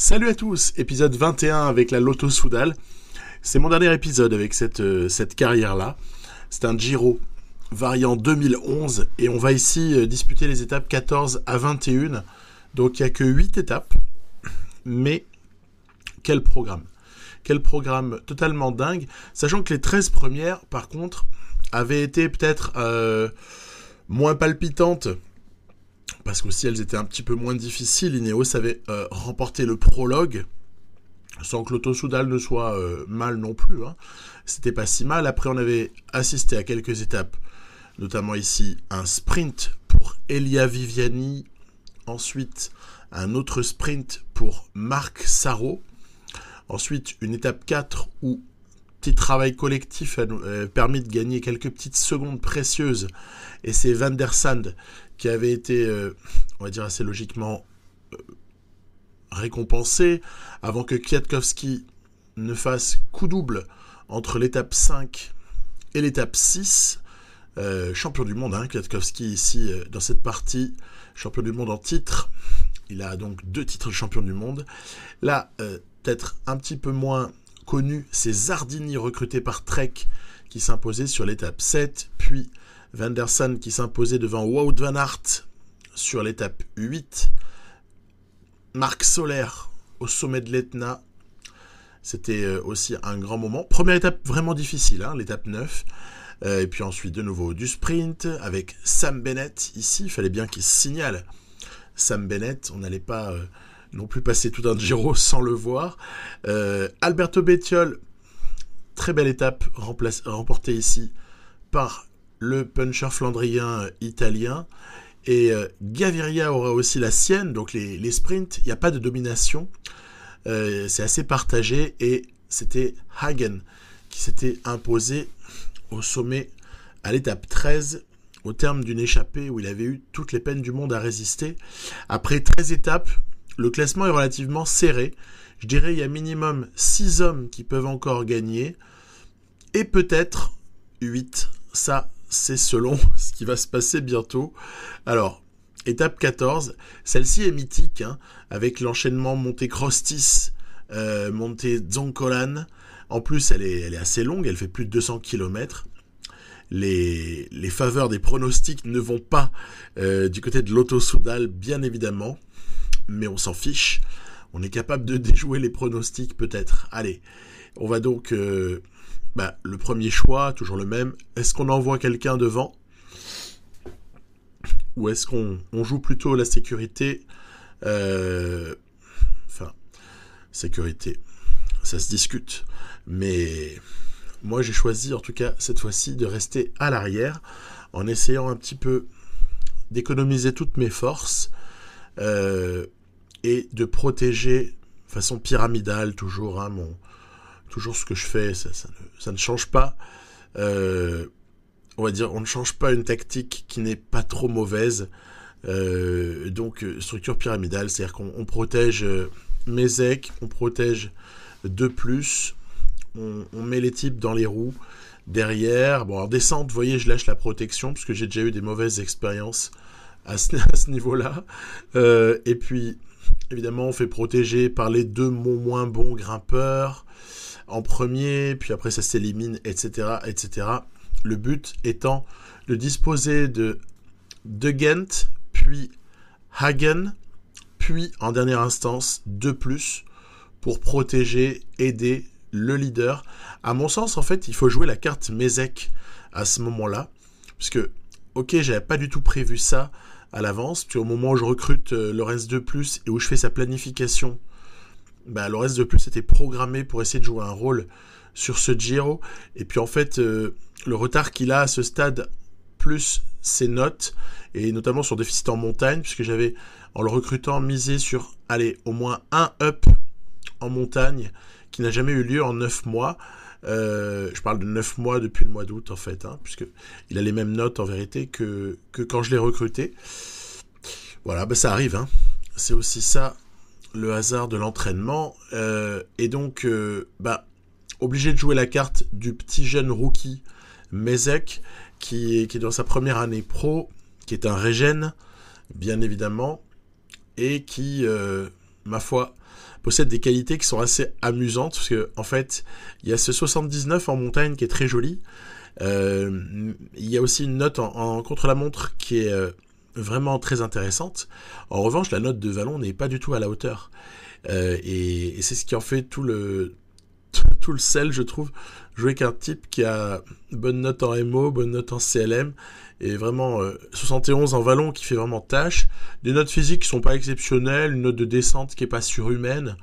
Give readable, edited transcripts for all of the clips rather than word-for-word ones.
Salut à tous, épisode 21 avec la Lotto Soudal. C'est mon dernier épisode avec cette carrière-là. C'est un Giro variant 2011 et on va ici disputer les étapes 14 à 21. Donc il n'y a que 8 étapes, mais quel programme. Quel programme totalement dingue, sachant que les 13 premières, par contre, avaient été peut-être moins palpitantes, parce qu'aussi elles étaient un petit peu moins difficiles. Ineos avait remporté le prologue, sans que Lotto Soudal ne soit mal non plus. C'était pas si mal. Après, on avait assisté à quelques étapes, notamment ici un sprint pour Elia Viviani, ensuite un autre sprint pour Marc Sarrault, ensuite une étape 4 où petit travail collectif a permis de gagner quelques petites secondes précieuses, et c'est Van der Sande qui avait été, on va dire assez logiquement, récompensé, avant que Kwiatkowski ne fasse coup double entre l'étape 5 et l'étape 6. Champion du monde, Kwiatkowski ici, dans cette partie, champion du monde en titre. Il a donc 2 titres de champion du monde. Là, peut-être un petit peu moins connu, c'est Zardini, recruté par Trek, qui s'imposait sur l'étape 7, puis Van der Sande qui s'imposait devant Wout van Aert sur l'étape 8. Marc Soler au sommet de l'Etna. C'était aussi un grand moment. Première étape vraiment difficile, l'étape 9. Et puis ensuite de nouveau du sprint avec Sam Bennett. Ici, il fallait bien qu'il se signale. Sam Bennett, on n'allait pas non plus passer tout un Giro sans le voir. Alberto Bettiol, très belle étape remportée ici par le puncher flandrien italien. Et Gaviria aura aussi la sienne. Donc les sprints, il n'y a pas de domination. C'est assez partagé. Et c'était Hagen qui s'était imposé au sommet à l'étape 13, au terme d'une échappée où il avait eu toutes les peines du monde à résister. Après 13 étapes, le classement est relativement serré. Je dirais il y a minimum 6 hommes qui peuvent encore gagner. Et peut-être 8. Ça, c'est selon ce qui va se passer bientôt. Alors, étape 14, celle-ci est mythique, avec l'enchaînement Monte-Crostis, Monte-Zoncolan. En plus, elle est assez longue, elle fait plus de 200 km. Les faveurs des pronostics ne vont pas du côté de Lotto Soudal, bien évidemment, mais on s'en fiche. On est capable de déjouer les pronostics, peut-être. Allez, on va donc... le premier choix, toujours le même. Est-ce qu'on envoie quelqu'un devant ? Ou est-ce qu'on joue plutôt la sécurité ? Sécurité, ça se discute. Mais moi, j'ai choisi, en tout cas, cette fois-ci, de rester à l'arrière, en essayant un petit peu d'économiser toutes mes forces, et de protéger, de façon pyramidale, toujours, toujours ce que je fais, ça ne change pas. On va dire, on ne change pas une tactique qui n'est pas trop mauvaise. Donc, structure pyramidale, c'est-à-dire qu'on protège Mézec, on protège De Plus, on met les types dans les roues. Derrière, en descente, vous voyez, je lâche la protection, parce que j'ai déjà eu des mauvaises expériences à ce niveau-là. Et puis, évidemment, on fait protéger par les 2 moins bons grimpeurs en premier, puis après ça s'élimine, etc., etc. Le but étant de disposer de Gent, puis Hagen, puis en dernière instance De Plus, pour protéger, aider le leader. À mon sens, en fait, il faut jouer la carte Mézec à ce moment-là, parce que, ok, j'avais pas du tout prévu ça à l'avance, puis au moment où je recrute Laurens De Plus et où je fais sa planification, Laurens De Plus était programmé pour essayer de jouer un rôle sur ce Giro, et puis en fait le retard qu'il a à ce stade, plus ses notes, et notamment son déficit en montagne, puisque j'avais, en le recrutant, misé sur au moins un up en montagne qui n'a jamais eu lieu en 9 mois. Je parle de 9 mois depuis le mois d'août, en fait, puisque il a les mêmes notes en vérité que quand je l'ai recruté. Voilà, ça arrive, c'est aussi ça le hasard de l'entraînement, et donc obligé de jouer la carte du petit jeune rookie Mézec, qui est dans sa première année pro, qui est un régène, bien évidemment, et qui ma foi, possède des qualités qui sont assez amusantes, parce que en fait, il y a ce 79 en montagne qui est très joli. Il y a aussi une note en contre-la-montre qui est vraiment très intéressante. En revanche, la note de vallon n'est pas du tout à la hauteur. Et c'est ce qui en fait tout le sel, je trouve, jouer qu'un type qui a bonne note en MO, bonne note en CLM, et vraiment 71 en vallon qui fait vraiment tâche. Des notes physiques qui sont pas exceptionnelles, une note de descente qui est pas surhumaine,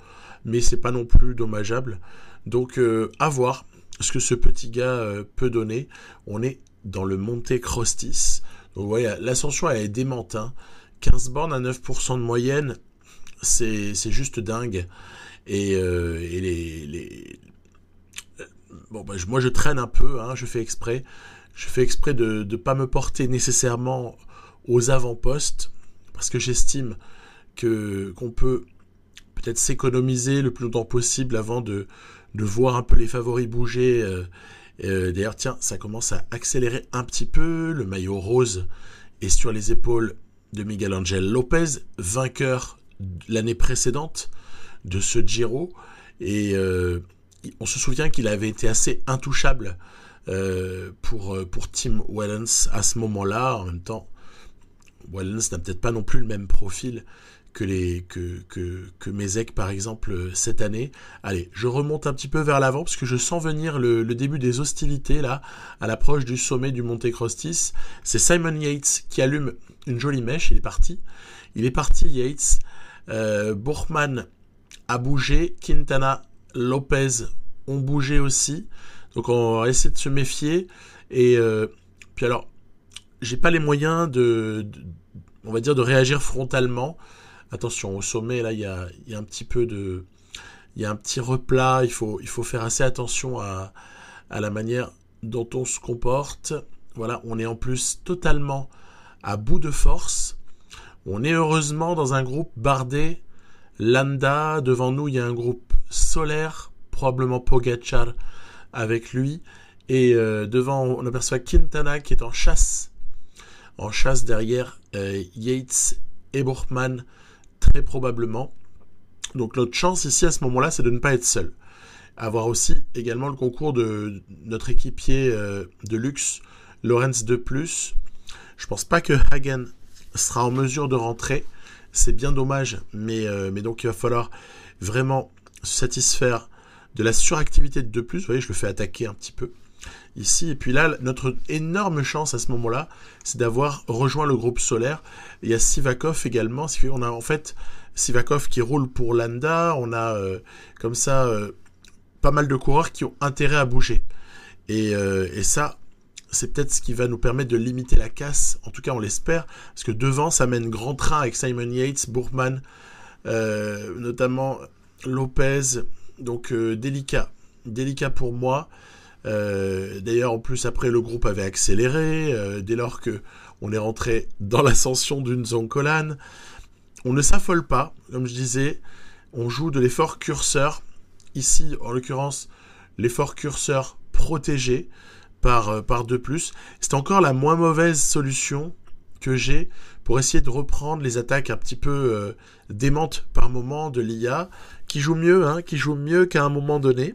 mais c'est pas non plus dommageable. Donc à voir ce que ce petit gars peut donner. On est dans le Monte Crostis. Donc vous voyez, l'ascension elle est démente, hein. 15 bornes à 9% de moyenne, c'est juste dingue. Et bon, bah, moi je traîne un peu, hein, je fais exprès de ne pas me porter nécessairement aux avant-postes, parce que j'estime qu'on peut peut-être s'économiser le plus longtemps possible avant de voir un peu les favoris bouger. D'ailleurs, tiens, ça commence à accélérer un petit peu. Le maillot rose est sur les épaules de Miguel Angel Lopez, vainqueur l'année précédente de ce Giro. Et on se souvient qu'il avait été assez intouchable pour Tim Wellens à ce moment-là. En même temps, Wellens n'a peut-être pas non plus le même profil que Mézec par exemple cette année. Allez, je remonte un petit peu vers l'avant parce que je sens venir le début des hostilités là, à l'approche du sommet du Monte Crostis. C'est Simon Yates qui allume une jolie mèche, il est parti Yates. Buchmann a bougé, Quintana, Lopez ont bougé aussi, donc on va essayer de se méfier. Et puis alors, j'ai pas les moyens on va dire de réagir frontalement. Attention, au sommet là il y a un petit peu il y a un petit replat, il faut faire assez attention à la manière dont on se comporte. Voilà, on est en plus totalement à bout de force. On est heureusement dans un groupe bardé. Landa, devant nous il y a un groupe solaire, probablement Pogačar avec lui, et devant on aperçoit Quintana qui est en chasse derrière Yates et Buchmann très probablement. Donc notre chance ici à ce moment-là, c'est de ne pas être seul. Avoir aussi également le concours de notre équipier de luxe, Lorenz de Plus. Je pense pas que Hagen sera en mesure de rentrer. C'est bien dommage, mais donc il va falloir vraiment se satisfaire de la suractivité de plus. Vous voyez, je le fais attaquer un petit peu ici. Et puis là, notre énorme chance à ce moment-là, c'est d'avoir rejoint le groupe solaire. Il y a Sivakov également. On a en fait Sivakov qui roule pour Landa. On a comme ça pas mal de coureurs qui ont intérêt à bouger. Et ça, c'est peut-être ce qui va nous permettre de limiter la casse. En tout cas, on l'espère. Parce que devant, ça mène grand train avec Simon Yates, Buchmann, notamment Lopez. Donc délicat pour moi. D'ailleurs, en plus, après, le groupe avait accéléré. Dès lors qu'on est rentré dans l'ascension d'une Zoncolan, on ne s'affole pas. Comme je disais, on joue de l'effort curseur. Ici, en l'occurrence, l'effort curseur protégé par 2+. C'est encore la moins mauvaise solution que j'ai pour essayer de reprendre les attaques un petit peu démentes par moment de l'IA, qui joue mieux qu'à un moment donné.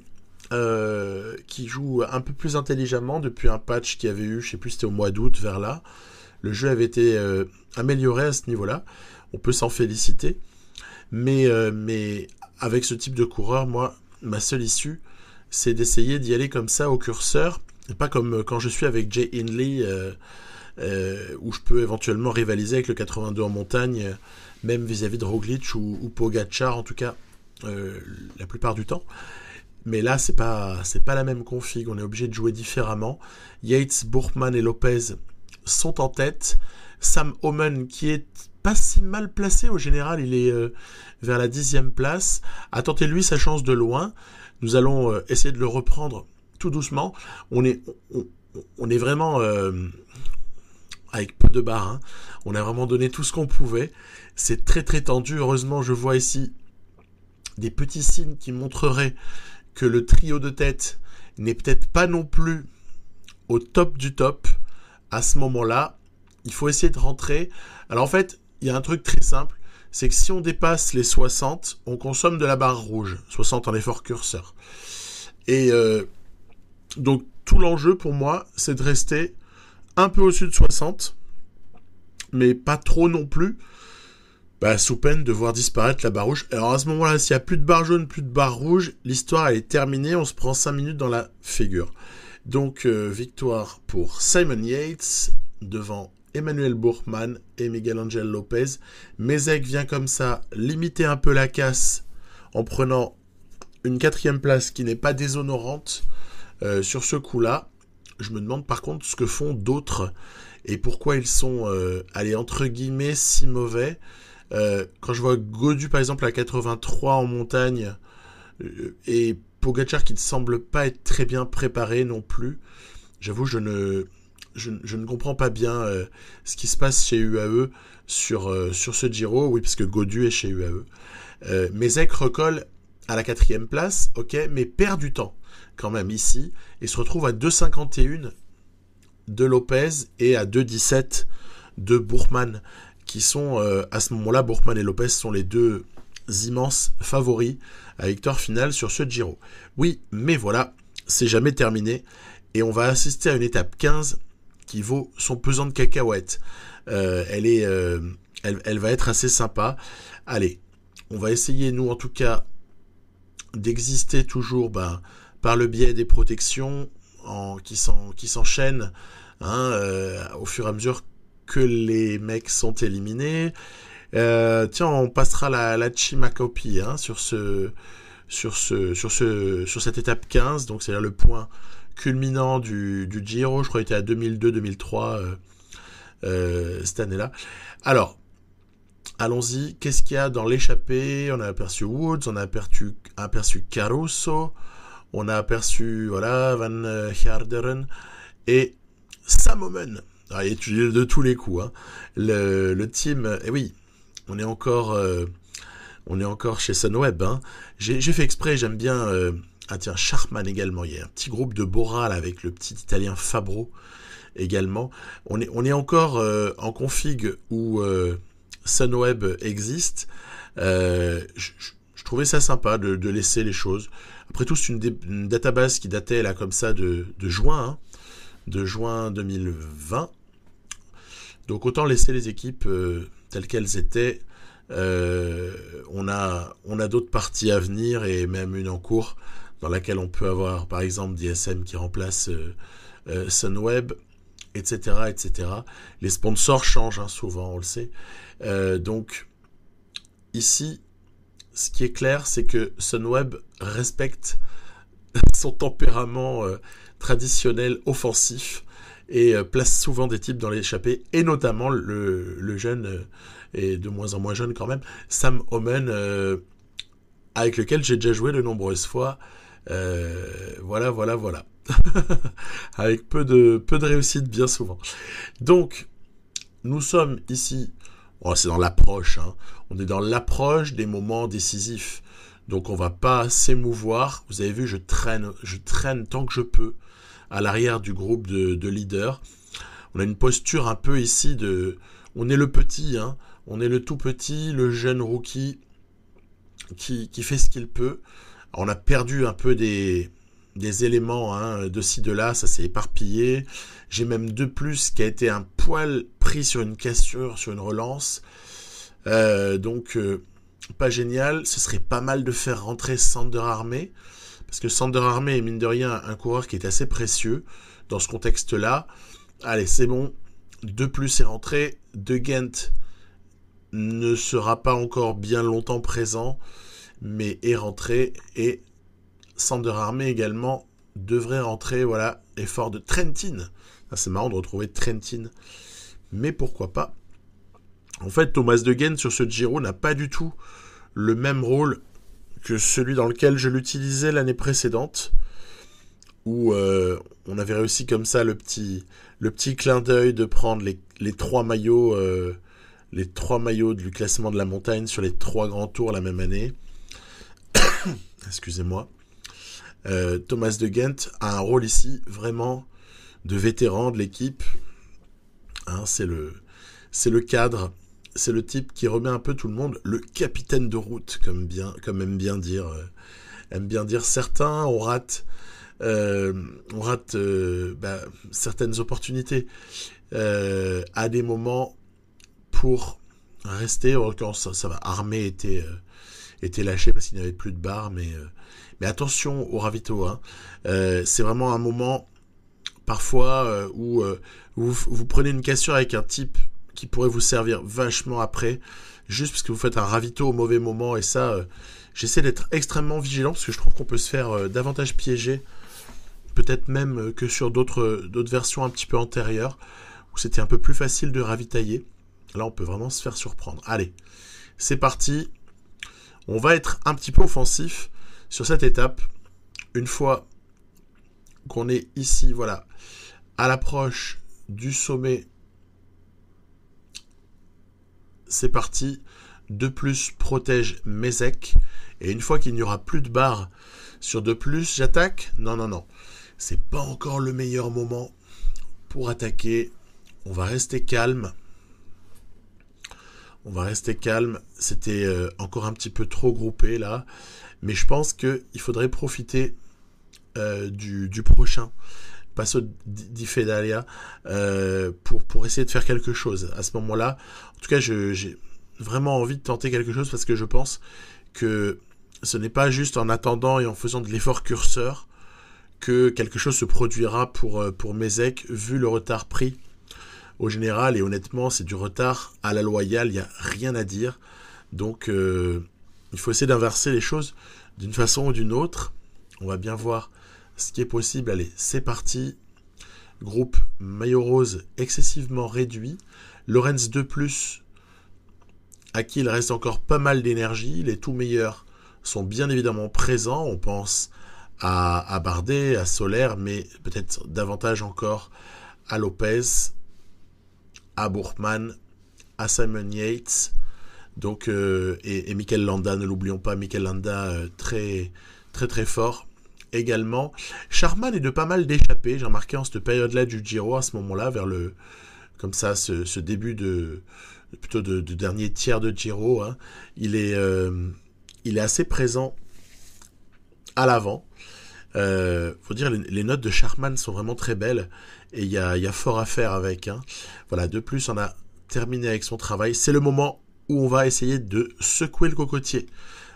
Qui joue un peu plus intelligemment depuis un patch qu'il y avait eu, je sais plus, c'était au mois d'août vers là. Le jeu avait été amélioré à ce niveau-là. On peut s'en féliciter. Mais avec ce type de coureur, moi, ma seule issue, c'est d'essayer d'y aller comme ça au curseur, et pas comme quand je suis avec Jay Hindley, où je peux éventuellement rivaliser avec le 82 en montagne, même vis-à-vis de Roglic ou Pogačar, en tout cas, la plupart du temps. Mais là, c'est pas la même config. On est obligé de jouer différemment. Yates, Buchmann et Lopez sont en tête. Sam Oomen, qui est pas si mal placé au général, il est vers la 10e place. Attendez-lui sa chance de loin. Nous allons essayer de le reprendre tout doucement. On est vraiment avec peu de barres. Hein. On a vraiment donné tout ce qu'on pouvait. C'est très très tendu. Heureusement, je vois ici des petits signes qui montreraient que le trio de tête n'est peut-être pas non plus au top du top. À ce moment-là, il faut essayer de rentrer. Alors en fait, il y a un truc très simple, c'est que si on dépasse les 60, on consomme de la barre rouge. 60 en effort curseur. Et donc, tout l'enjeu pour moi, c'est de rester un peu au-dessus de 60, mais pas trop non plus, sous peine de voir disparaître la barre rouge. Alors à ce moment-là, s'il n'y a plus de barre jaune, plus de barre rouge, l'histoire elle est terminée, on se prend 5 minutes dans la figure. Donc victoire pour Simon Yates devant Emmanuel Buchmann et Miguel Angel Lopez. Mézec vient comme ça limiter un peu la casse en prenant une 4e place qui n'est pas déshonorante sur ce coup-là. Je me demande par contre ce que font d'autres et pourquoi ils sont, entre guillemets, si mauvais. Quand je vois Gaudu par exemple à 83 en montagne et Pogacar qui ne semble pas être très bien préparé non plus, j'avoue je ne comprends pas bien ce qui se passe chez UAE sur ce Giro. Oui, parce que Gaudu est chez UAE. Mézec recolle à la 4e place, ok, mais perd du temps quand même ici et se retrouve à 2,51 de Lopez et à 2,17 de Buchmann, qui sont à ce moment-là, Buchmann et Lopez sont les deux immenses favoris à victoire finale sur ce Giro. Oui, mais voilà, c'est jamais terminé et on va assister à une étape 15 qui vaut son pesant de cacahuètes. Elle va être assez sympa. Allez, on va essayer, nous en tout cas, d'exister toujours par le biais des protections qui s'enchaînent au fur et à mesure que les mecs sont éliminés. Tiens, on passera la Chimacopi sur cette étape 15, donc c'est là le point culminant du Giro. Je crois qu'il était à 2002-2003 cette année-là. Alors, allons-y. Qu'est-ce qu'il y a dans l'échappée? On a aperçu Woods, on a aperçu Caruso, on a aperçu Van Garderen et Sam Oomen. Ah, il est de tous les coups. Le team, et oui, on est encore chez Sunweb. J'ai fait exprès, j'aime bien. Tiens, Sharman également. Il y a un petit groupe de Boral avec le petit Italien Fabro également. On est encore en config où Sunweb existe. Je trouvais ça sympa de laisser les choses. Après tout, c'est une database qui datait là comme ça de juin, de juin 2020. Donc autant laisser les équipes telles qu'elles étaient. On a d'autres parties à venir et même une en cours dans laquelle on peut avoir par exemple DSM qui remplace Sunweb, etc., etc. Les sponsors changent souvent, on le sait. Donc ici, ce qui est clair, c'est que Sunweb respecte son tempérament traditionnel offensif et place souvent des types dans l'échappée, et notamment le jeune, et de moins en moins jeune quand même, Sam Oomen, avec lequel j'ai déjà joué de nombreuses fois. Voilà. Avec peu de réussite bien souvent. Donc, nous sommes ici, c'est dans l'approche, on est dans l'approche des moments décisifs. Donc on va pas s'émouvoir. Vous avez vu, je traîne tant que je peux à l'arrière du groupe de leaders. On a une posture un peu ici on est le petit, on est le tout petit, le jeune rookie qui fait ce qu'il peut. Alors, on a perdu un peu des éléments de ci, de là, ça s'est éparpillé. J'ai même de plus qui a été un poil pris sur une cassure, sur une relance. Donc pas génial. Ce serait pas mal de faire rentrer Sander Armé, parce que Sander Armé est mine de rien un coureur qui est assez précieux dans ce contexte-là. Allez, c'est bon. De plus est rentré. De Gent ne sera pas encore bien longtemps présent, mais est rentré. Et Sander Armé également devrait rentrer. Voilà, effort de Trentin. C'est marrant de retrouver Trentin, mais pourquoi pas. En fait, Thomas de Gent sur ce Giro n'a pas du tout le même rôle que celui dans lequel je l'utilisais l'année précédente, où on avait réussi comme ça le petit clin d'œil de prendre les trois maillots du classement de la montagne sur les 3 grands tours la même année. Excusez-moi. Thomas de Gent a un rôle ici vraiment de vétéran de l'équipe. C'est le cadre c'est le type qui remet un peu tout le monde, le capitaine de route, comme aiment bien dire certains. On rate certaines opportunités à des moments pour rester. En l'occurrence, ça va. Armée était lâché parce qu'il n'y avait plus de barre, mais attention au ravito. Hein. C'est vraiment un moment parfois où vous prenez une cassure avec un type qui pourrait vous servir vachement après, juste parce que vous faites un ravito au mauvais moment. Et ça, j'essaie d'être extrêmement vigilant parce que je trouve qu'on peut se faire davantage piéger, peut-être même que sur d'autres versions un petit peu antérieures, où c'était un peu plus facile de ravitailler. Là, on peut vraiment se faire surprendre. Allez, c'est parti. On va être un petit peu offensif sur cette étape. Une fois qu'on est ici, voilà, à l'approche du sommet, c'est parti. 2+, protège Mézek. Et une fois qu'il n'y aura plus de barre sur 2+, j'attaque. Non. C'est pas encore le meilleur moment pour attaquer. On va rester calme. C'était encore un petit peu trop groupé là. Mais je pense qu'il faudrait profiter du prochain Passo di Fedalia pour essayer de faire quelque chose. À ce moment-là, en tout cas, j'ai vraiment envie de tenter quelque chose parce que je pense que ce n'est pas juste en attendant et en faisant de l'effort curseur que quelque chose se produira pour Mézek, vu le retard pris au général. Et honnêtement, c'est du retard à la loyale, il n'y a rien à dire. Donc, il faut essayer d'inverser les choses d'une façon ou d'une autre. On va bien voir ce qui est possible. Allez, c'est parti. Groupe maillot rose excessivement réduit. Lorenz 2+, à qui il reste encore pas mal d'énergie. Les tout meilleurs sont bien évidemment présents. On pense à Bardet, à Soler, mais peut-être davantage encore à Lopez, à Bourkman, à Simon Yates, donc, et Mikel Landa, ne l'oublions pas, Mikel Landa très fort également. Sharman est de pas mal d'échappées, j'ai remarqué en cette période-là du Giro, à ce moment-là, vers ce début de dernier tiers de Giro, hein. Il est assez présent à l'avant. Faut dire, les notes de Sharman sont vraiment très belles et il y a fort à faire avec. Hein. Voilà, 2+, on a terminé avec son travail. C'est le moment où on va essayer de secouer le cocotier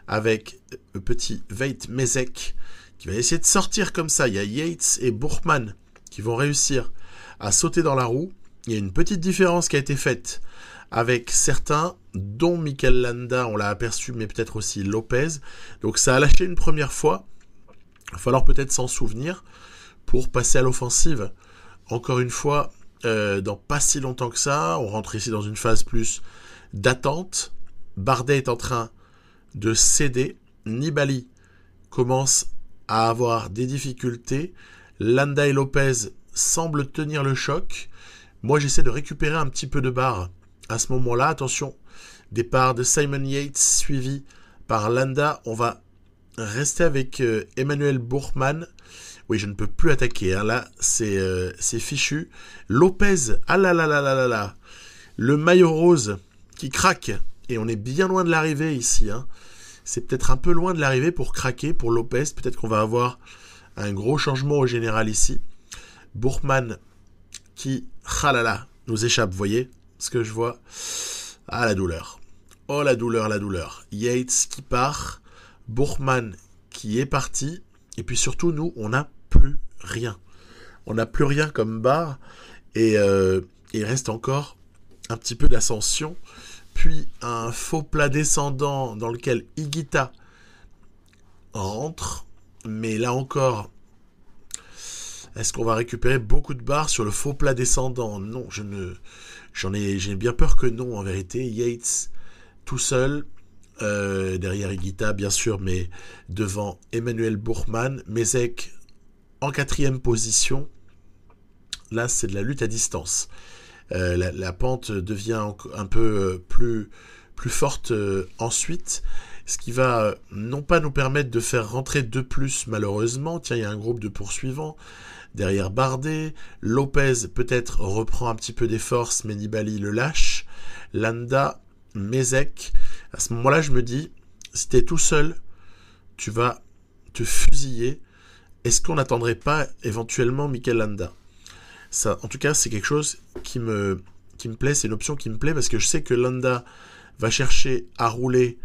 avec le petit Veit Mézek qui va essayer de sortir comme ça. Il y a Yates et Bourkman qui vont réussir à sauter dans la roue. Il y a une petite différence qui a été faite avec certains, dont Mikel Landa, on l'a aperçu, mais peut-être aussi Lopez. Donc ça a lâché une première fois. Il va falloir peut-être s'en souvenir pour passer à l'offensive. Encore une fois, dans pas si longtemps que ça, on rentre ici dans une phase plus d'attente. Bardet est en train de céder. Nibali commence à avoir des difficultés. Landa et Lopez semblent tenir le choc. Moi, j'essaie de récupérer un petit peu de barre à ce moment-là. Attention, départ de Simon Yates suivi par Landa. On va rester avec Emmanuel Bourkman. Oui, je ne peux plus attaquer. Hein. Là, c'est fichu. Lopez, ah là là là là là là. Le maillot rose qui craque. Et on est bien loin de l'arrivée ici. Hein. C'est peut-être un peu loin de l'arrivée pour craquer pour Lopez. Peut-être qu'on va avoir un gros changement au général ici. Bourkman qui, ah là là, nous échappe. Vous voyez ce que je vois? Ah, la douleur. Oh, la douleur, la douleur. Yates qui part. Bourkman qui est parti. Et puis surtout, nous, on n'a plus rien. On n'a plus rien comme barre. Et il reste encore un petit peu d'ascension. Puis un faux plat descendant dans lequel Higuita rentre. Mais là encore, est-ce qu'on va récupérer beaucoup de barres sur le faux plat descendant? Non, j'ai bien peur que non en vérité. Yates tout seul. Derrière Higuita bien sûr, mais devant Emmanuel Bourkman. Mézek en 4e position. Là c'est de la lutte à distance. La pente devient un peu plus forte ensuite, ce qui va non pas nous permettre de faire rentrer 2+, malheureusement. Tiens, il y a un groupe de poursuivants derrière Bardet. Lopez peut-être reprend un petit peu des forces, mais Nibali le lâche. Landa Mezek. À ce moment-là, je me dis, si t'es tout seul, tu vas te fusiller. Est-ce qu'on n'attendrait pas éventuellement Mikel Landa? Ça, en tout cas, c'est quelque chose qui me plaît, c'est une option qui me plaît parce que je sais que Landa va chercher à rouler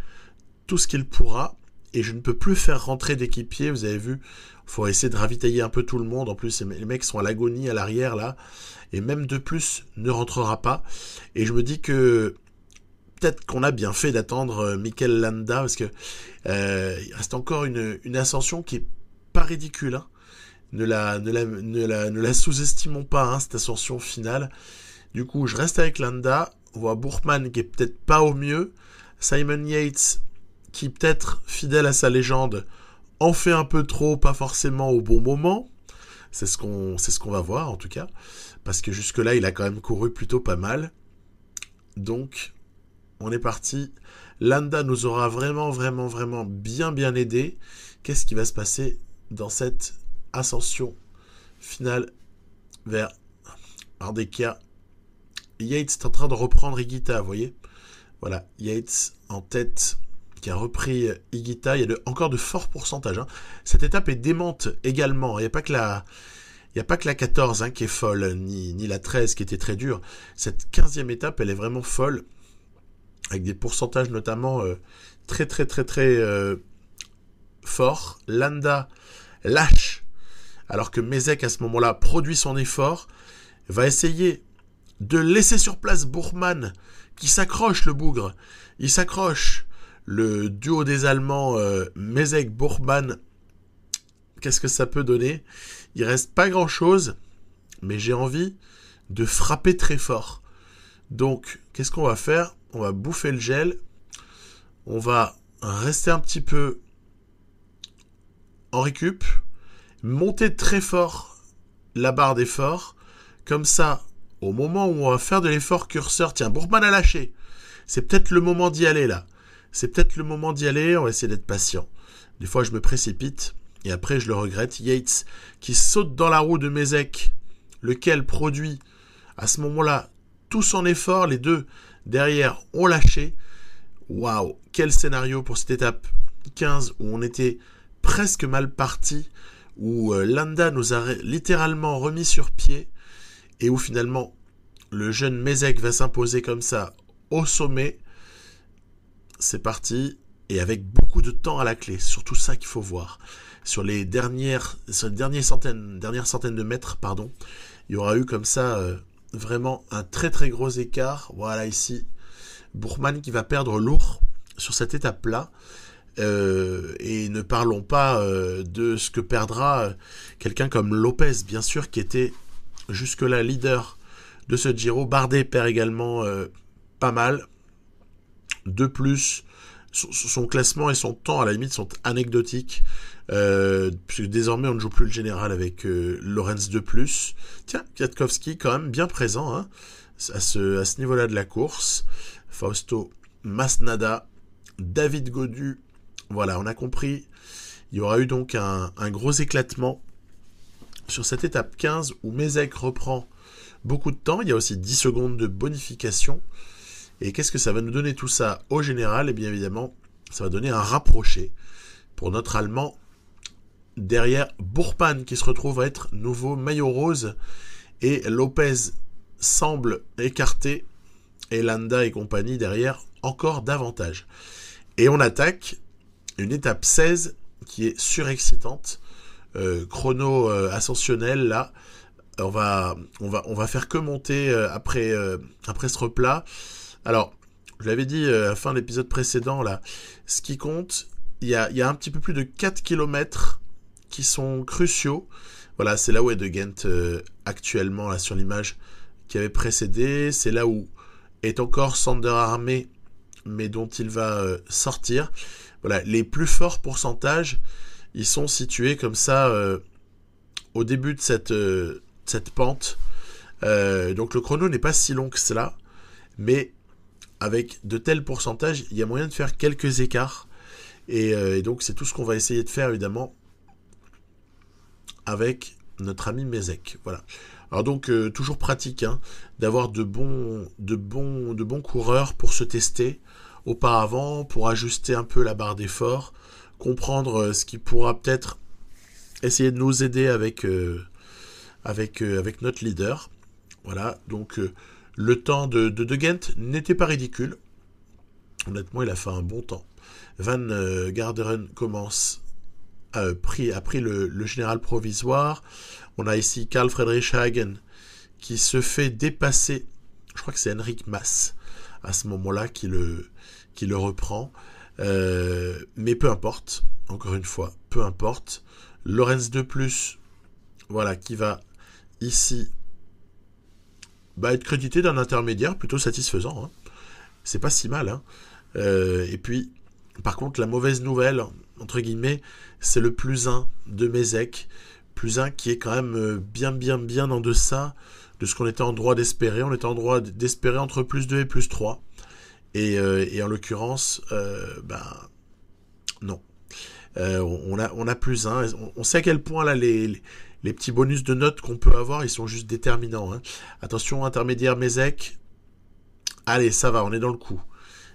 tout ce qu'il pourra et je ne peux plus faire rentrer d'équipiers. Vous avez vu, il faut essayer de ravitailler un peu tout le monde. En plus, les mecs sont à l'agonie à l'arrière là et même de plus ne rentrera pas. Et je me dis que peut-être qu'on a bien fait d'attendre Mikel Landa parce que il reste encore une ascension qui est pas ridicule. Hein. Ne la sous-estimons pas, hein, cette ascension finale. Du coup, je reste avec Landa. On voit Bourman qui est peut-être pas au mieux. Simon Yates qui, peut-être fidèle à sa légende, en fait un peu trop, pas forcément au bon moment. C'est ce qu'on va voir en tout cas. Parce que jusque-là, il a quand même couru plutôt pas mal. Donc, on est parti. Landa nous aura vraiment bien aidé. Qu'est-ce qui va se passer dans cette ascension finale vers Ardeka? Yates est en train de reprendre Higuita, vous voyez. Voilà, Yates en tête qui a repris Higuita. Il y a encore de forts pourcentages. Hein. Cette étape est démente également. Il n'y a pas que la 14 qui est folle, ni la 13 qui était très dure. Cette 15e étape, elle est vraiment folle. Avec des pourcentages notamment très forts. Landa lâche. Alors que Mezek, à ce moment-là, produit son effort. Va essayer de laisser sur place Bourman, qui s'accroche, le bougre. Il s'accroche. Le duo des Allemands, Mezek-Bourman, qu'est-ce que ça peut donner? Il reste pas grand-chose, mais j'ai envie de frapper très fort. Donc, qu'est-ce qu'on va faire? On va bouffer le gel. On va rester un petit peu en récup. Monter très fort la barre d'effort. Comme ça, au moment où on va faire de l'effort curseur, tiens, Bourman a lâché. C'est peut-être le moment d'y aller, là. C'est peut-être le moment d'y aller, on va essayer d'être patient. Des fois, je me précipite, et après, je le regrette. Yates, qui saute dans la roue de Mezek, lequel produit, à ce moment-là, tout son effort. Les deux, derrière, ont lâché. Waouh, quel scénario pour cette étape 15, où on était presque mal parti, où Landa nous a littéralement remis sur pied, et où finalement, le jeune Mezek va s'imposer comme ça, au sommet. C'est parti, et avec beaucoup de temps à la clé. C'est surtout ça qu'il faut voir. Sur les dernières centaines de mètres, il y aura eu comme ça vraiment un très gros écart. Voilà ici, Bourman qui va perdre lourd sur cette étape-là. Et ne parlons pas de ce que perdra quelqu'un comme Lopez, bien sûr, qui était jusque-là leader de ce Giro. Bardet perd également pas mal. De plus, son classement et son temps, à la limite, sont anecdotiques. Puisque désormais, on ne joue plus le général avec Lorenz de plus. Tiens, Kwiatkowski, quand même bien présent à ce niveau-là de la course. Fausto Masnada, David Gaudu. Voilà, on a compris. Il y aura eu donc un gros éclatement sur cette étape 15 où Mezek reprend beaucoup de temps. Il y a aussi 10 secondes de bonification. Et qu'est-ce que ça va nous donner tout ça au général? Et bien évidemment, ça va donner un rapproché pour notre Allemand derrière Bourman qui se retrouve à être nouveau maillot rose. Et Lopez semble écarté. Et Landa et compagnie derrière encore davantage. Et on attaque une étape 16 qui est surexcitante. Chrono ascensionnel là. On va faire que monter après ce replat. Alors, je l'avais dit à la fin de l'épisode précédent, là, ce qui compte, il y a un petit peu plus de 4 km qui sont cruciaux. Voilà, c'est là où est De Gent actuellement, là, sur l'image qui avait précédé. C'est là où est encore Sander Armé, mais dont il va sortir. Voilà, les plus forts pourcentages, ils sont situés comme ça au début de cette pente. Donc le chrono n'est pas si long que cela, mais avec de tels pourcentages, il y a moyen de faire quelques écarts. Et donc, c'est tout ce qu'on va essayer de faire, évidemment, avec notre ami Mezek. Voilà. Alors donc, toujours pratique hein, d'avoir de bons coureurs pour se tester auparavant, pour ajuster un peu la barre d'effort, comprendre ce qui pourra peut-être essayer de nous aider avec notre leader. Voilà, donc le temps de Ghent n'était pas ridicule. Honnêtement, il a fait un bon temps. Van Garderen commence, a pris le général provisoire. On a ici Karl Friedrich Hagen qui se fait dépasser. Je crois que c'est Henrik Mass à ce moment-là qui le reprend. Mais peu importe, encore une fois, peu importe. Lorenz de plus, voilà, qui va ici être crédité d'un intermédiaire plutôt satisfaisant. Hein. C'est pas si mal. Hein. Et puis, par contre, la mauvaise nouvelle, entre guillemets, c'est le +1 de Mézec. +1 qui est quand même bien en deçà de ce qu'on était en droit d'espérer. On était en droit d'espérer entre +2 et +3. Et en l'occurrence, non. On a +1. On sait à quel point là les petits bonus de notes qu'on peut avoir, ils sont juste déterminants. Hein. Attention, intermédiaire Mézec. Allez, ça va, on est dans le coup.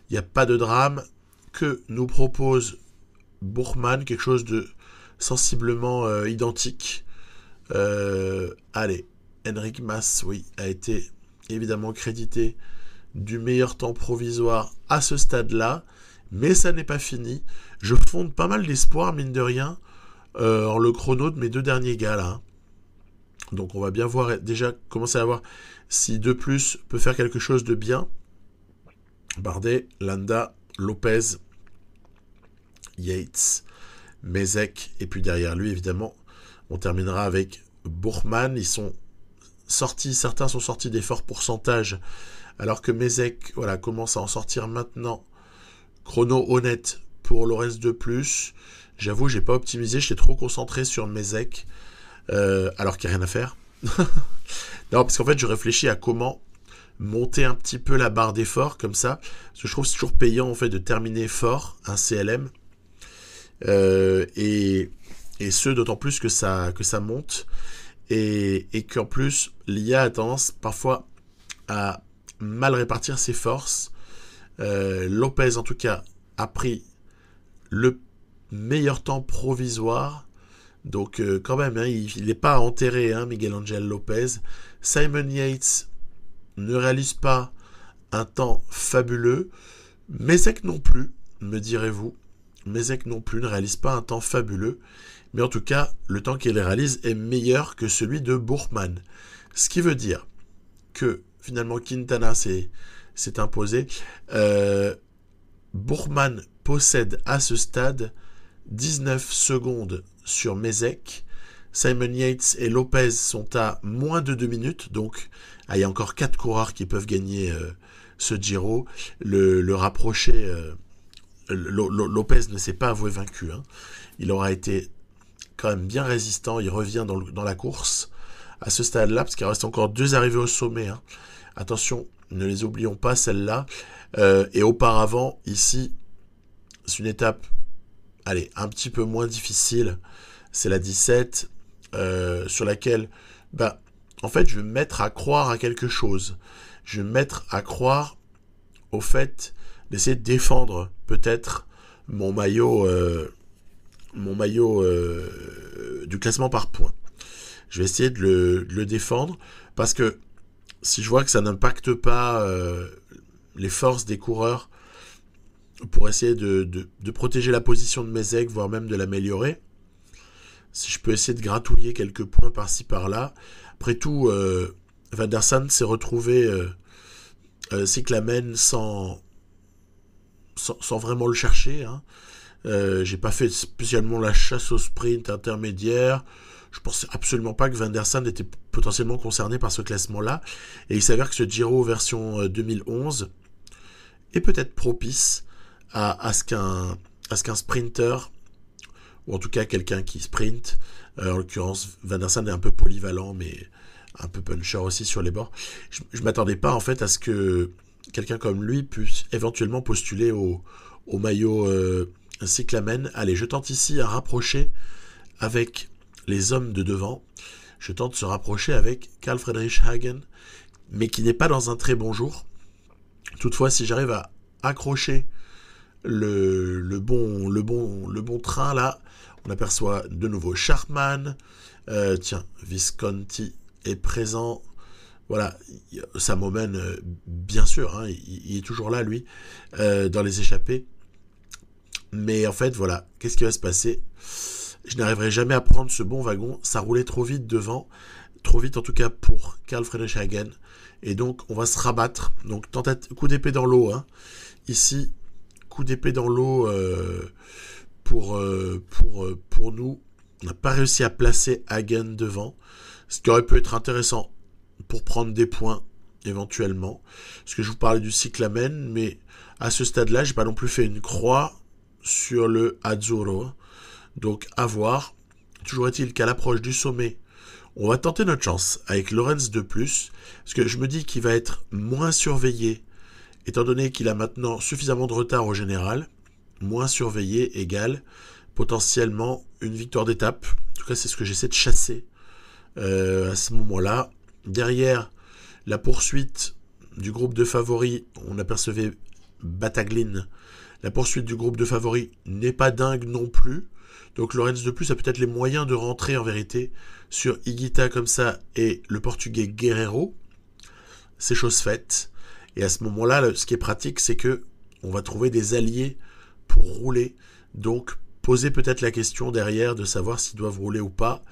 Il n'y a pas de drame. Que nous propose Bourgmann, quelque chose de sensiblement identique. Allez, Henrik Mass, oui, a été évidemment crédité du meilleur temps provisoire à ce stade-là, mais ça n'est pas fini. Je fonde pas mal d'espoir, mine de rien, en le chrono de mes 2 derniers gars là. Donc on va bien voir, déjà commencer à voir si 2+ peut faire quelque chose de bien. Bardet, Landa, Lopez, Yates, Mézec, et puis derrière lui, évidemment, on terminera avec Bourgmann. Ils sont sortis, certains sont sortis des forts pourcentages, alors que Mézec, voilà, commence à en sortir maintenant. Chrono honnête pour Lorenz de plus. J'avoue, j'ai pas optimisé, j'étais trop concentré sur Mézec, alors qu'il n'y a rien à faire. Non, parce qu'en fait, je réfléchis à comment monter un petit peu la barre d'effort comme ça, parce que je trouve que c'est toujours payant en fait de terminer fort un CLM, et ce d'autant plus que ça monte, et qu'en plus l'IA a tendance parfois à mal répartir ses forces. Lopez en tout cas a pris le meilleur temps provisoire, donc quand même hein, il n'est pas enterré hein, Miguel Angel Lopez. Simon Yates ne réalise pas un temps fabuleux. Mézec non plus, me direz-vous. Mézec non plus ne réalise pas un temps fabuleux. Mais en tout cas, le temps qu'il réalise est meilleur que celui de Bourgmann. Ce qui veut dire que finalement Quintana s'est imposé. Bourgmann possède à ce stade 19 secondes sur Mézec. Simon Yates et Lopez sont à moins de 2 minutes, donc il y a encore 4 coureurs qui peuvent gagner ce Giro. Le rapproché, Lopez ne s'est pas avoué vaincu. Hein. Il aura été quand même bien résistant, il revient dans la course à ce stade-là, parce qu'il reste encore 2 arrivées au sommet. Hein. Attention, ne les oublions pas, celles-là. Et auparavant, ici, c'est une étape, allez, un petit peu moins difficile. C'est la 17, sur laquelle, en fait, je vais me mettre à croire à quelque chose. Je vais me mettre à croire au fait d'essayer de défendre peut-être mon maillot du classement par points. Je vais essayer de le défendre, parce que si je vois que ça n'impacte pas les forces des coureurs pour essayer de protéger la position de Mézec, voire même de l'améliorer, si je peux essayer de gratouiller quelques points par-ci par-là. Après tout, Van der Sande s'est retrouvé cyclamen sans vraiment le chercher. Hein. J'ai pas fait spécialement la chasse au sprint intermédiaire. Je pensais absolument pas que Van der Sande était potentiellement concerné par ce classement-là. Et il s'avère que ce Giro version 2011 est peut-être propice à ce qu'un sprinter, ou en tout cas quelqu'un qui sprint, en l'occurrence Van der Sande est un peu polyvalent, mais un peu puncher aussi sur les bords. Je m'attendais pas en fait à ce que quelqu'un comme lui puisse éventuellement postuler au maillot cyclamen. Allez, je tente ici à rapprocher avec les hommes de devant. je tente de se rapprocher avec Karl Friedrich Hagen, mais qui n'est pas dans un très bon jour. Toutefois, si j'arrive à accrocher le bon train, là, on aperçoit de nouveau Sharman. Visconti est présent. Voilà, ça m'emmène, bien sûr, hein, il est toujours là, lui, dans les échappées. Mais en fait, voilà, qu'est-ce qui va se passer? Je n'arriverai jamais à prendre ce bon wagon. Ça roulait trop vite devant. Trop vite, en tout cas, pour Karl Friedrich Hagen. Et donc, on va se rabattre. Donc, coup d'épée dans l'eau. Hein. Ici, coup d'épée dans l'eau pour nous. On n'a pas réussi à placer Hagen devant. Ce qui aurait pu être intéressant pour prendre des points, éventuellement. Parce que je vous parlais du cyclamen, mais à ce stade-là, j'ai pas non plus fait une croix sur le Azzurro. Donc, à voir. Toujours est-il qu'à l'approche du sommet, on va tenter notre chance avec Lorenz de plus, parce que je me dis qu'il va être moins surveillé, étant donné qu'il a maintenant suffisamment de retard au général. Moins surveillé égale potentiellement une victoire d'étape. En tout cas, c'est ce que j'essaie de chasser à ce moment-là. Derrière, la poursuite du groupe de favoris, on apercevait Bataglin. La poursuite du groupe de favoris n'est pas dingue non plus. Donc Lorenz de plus a peut-être les moyens de rentrer en vérité sur Higuita comme ça et le portugais Guerreiro. C'est chose faite. Et à ce moment-là, ce qui est pratique, c'est que on va trouver des alliés pour rouler. Donc poser peut-être la question derrière de savoir s'ils doivent rouler ou pas.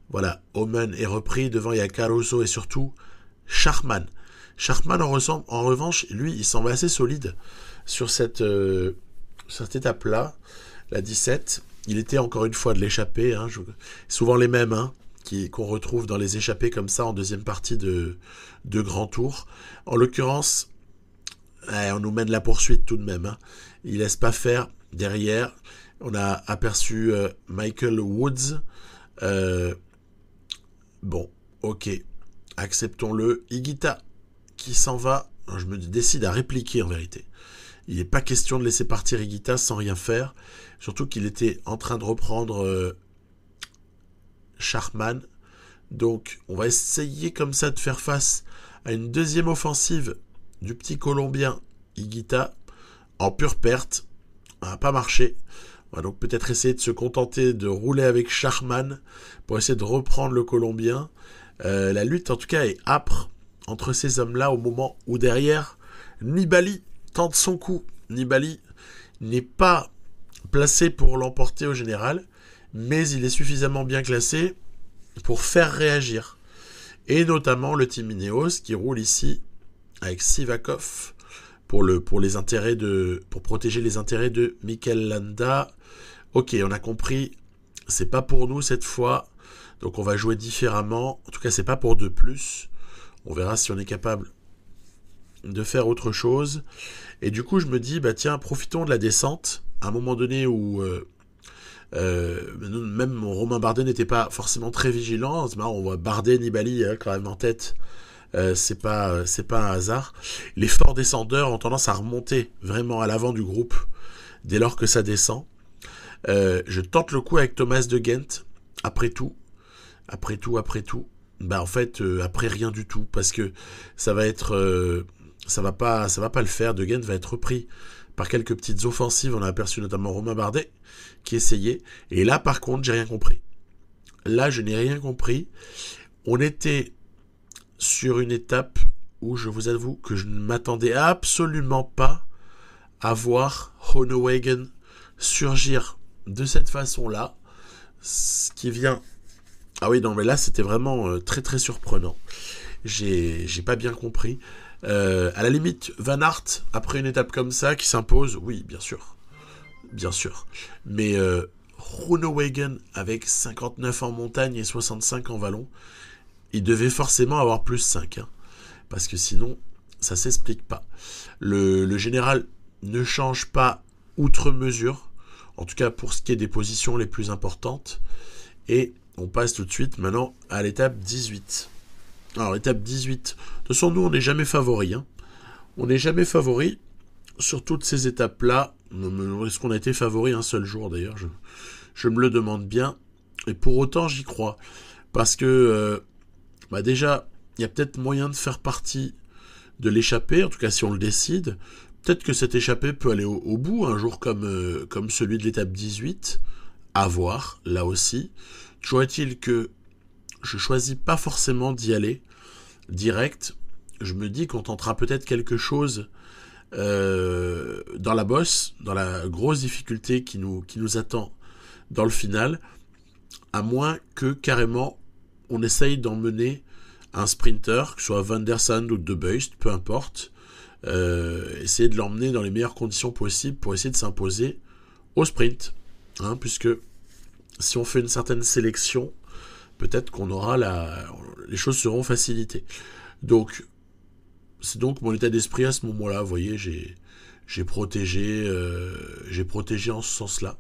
Voilà, Omen est repris. Devant, il y a Caruso et surtout Sharman. Sharman, en revanche, lui, il semble assez solide sur cette étape-là, la 17. Il était encore une fois de l'échappée. Hein, souvent les mêmes hein, qu'on retrouve dans les échappées comme ça en deuxième partie de Grand Tour. En l'occurrence, on nous mène la poursuite tout de même. Hein. Il laisse pas faire. Derrière, on a aperçu Michael Woods. Bon, ok, acceptons-le. Higuita qui s'en va. Je me décide à répliquer en vérité. Il n'est pas question de laisser partir Higuita sans rien faire. Surtout qu'il était en train de reprendre Sharman. Donc on va essayer comme ça de faire face à une deuxième offensive du petit Colombien Higuita en pure perte. Ça n'a pas marché. On va donc peut-être essayer de se contenter de rouler avec Sharman pour essayer de reprendre le Colombien. La lutte en tout cas est âpre entre ces hommes-là au moment où derrière Nibali tente son coup. Nibali n'est pas placé pour l'emporter au général, mais il est suffisamment bien classé pour faire réagir. Et notamment le team Ineos qui roule ici avec Sivakov pour protéger les intérêts de Mikel Landa. Ok, on a compris, c'est pas pour nous cette fois, donc on va jouer différemment. En tout cas, c'est pas pour 2+. On verra si on est capable de faire autre chose. Et du coup, je me dis, bah tiens, profitons de la descente. À un moment donné où même Romain Bardet n'était pas forcément très vigilant. C'est marrant, on voit Bardet, Nibali quand même en tête. C'est pas un hasard. Les forts descendeurs ont tendance à remonter vraiment à l'avant du groupe dès lors que ça descend. Je tente le coup avec Thomas de Ghent. Après tout, bah en fait après rien du tout parce que ça va être ça va pas le faire. De Ghent va être repris par quelques petites offensives. On a aperçu notamment Romain Bardet qui essayait. Et là par contre j'ai rien compris. Là je n'ai rien compris. On était sur une étape où je vous avoue que je ne m'attendais absolument pas à voir Groenewegen surgir de cette façon-là. Ce qui vient... Ah oui, non, mais là, c'était vraiment très, très surprenant. J'ai pas bien compris. À la limite, Van Aert, après une étape comme ça, qui s'impose, oui, bien sûr. Bien sûr. Mais Groenewegen, avec 59 en montagne et 65 en vallon, il devait forcément avoir plus 5. Hein, parce que sinon, ça s'explique pas. Le général ne change pas outre mesure. En tout cas, pour ce qui est des positions les plus importantes. Et on passe tout de suite maintenant à l'étape 18. Alors, l'étape 18. De toute façon, nous, on n'est jamais favori. Hein. On n'est jamais favori sur toutes ces étapes-là. Est-ce qu'on a été favori un seul jour, d'ailleurs je me le demande bien. Et pour autant, j'y crois. parce que déjà, il y a peut-être moyen de faire partie de l'échappée, en tout cas si on le décide. Peut-être que cette échappée peut aller au bout, un jour comme celui de l'étape 18, à voir, là aussi. Toujours est-il que je choisis pas forcément d'y aller direct. Je me dis qu'on tentera peut-être quelque chose dans la bosse, dans la grosse difficulté qui nous attend dans le final, à moins que carrément on essaye d'emmener un sprinter, que ce soit Van der Sande ou De Beust, peu importe, essayer de l'emmener dans les meilleures conditions possibles pour essayer de s'imposer au sprint, hein, puisque si on fait une certaine sélection, peut-être qu'on aura les choses seront facilitées. Donc, c'est donc mon état d'esprit à ce moment-là. Vous voyez, j'ai protégé en ce sens-là,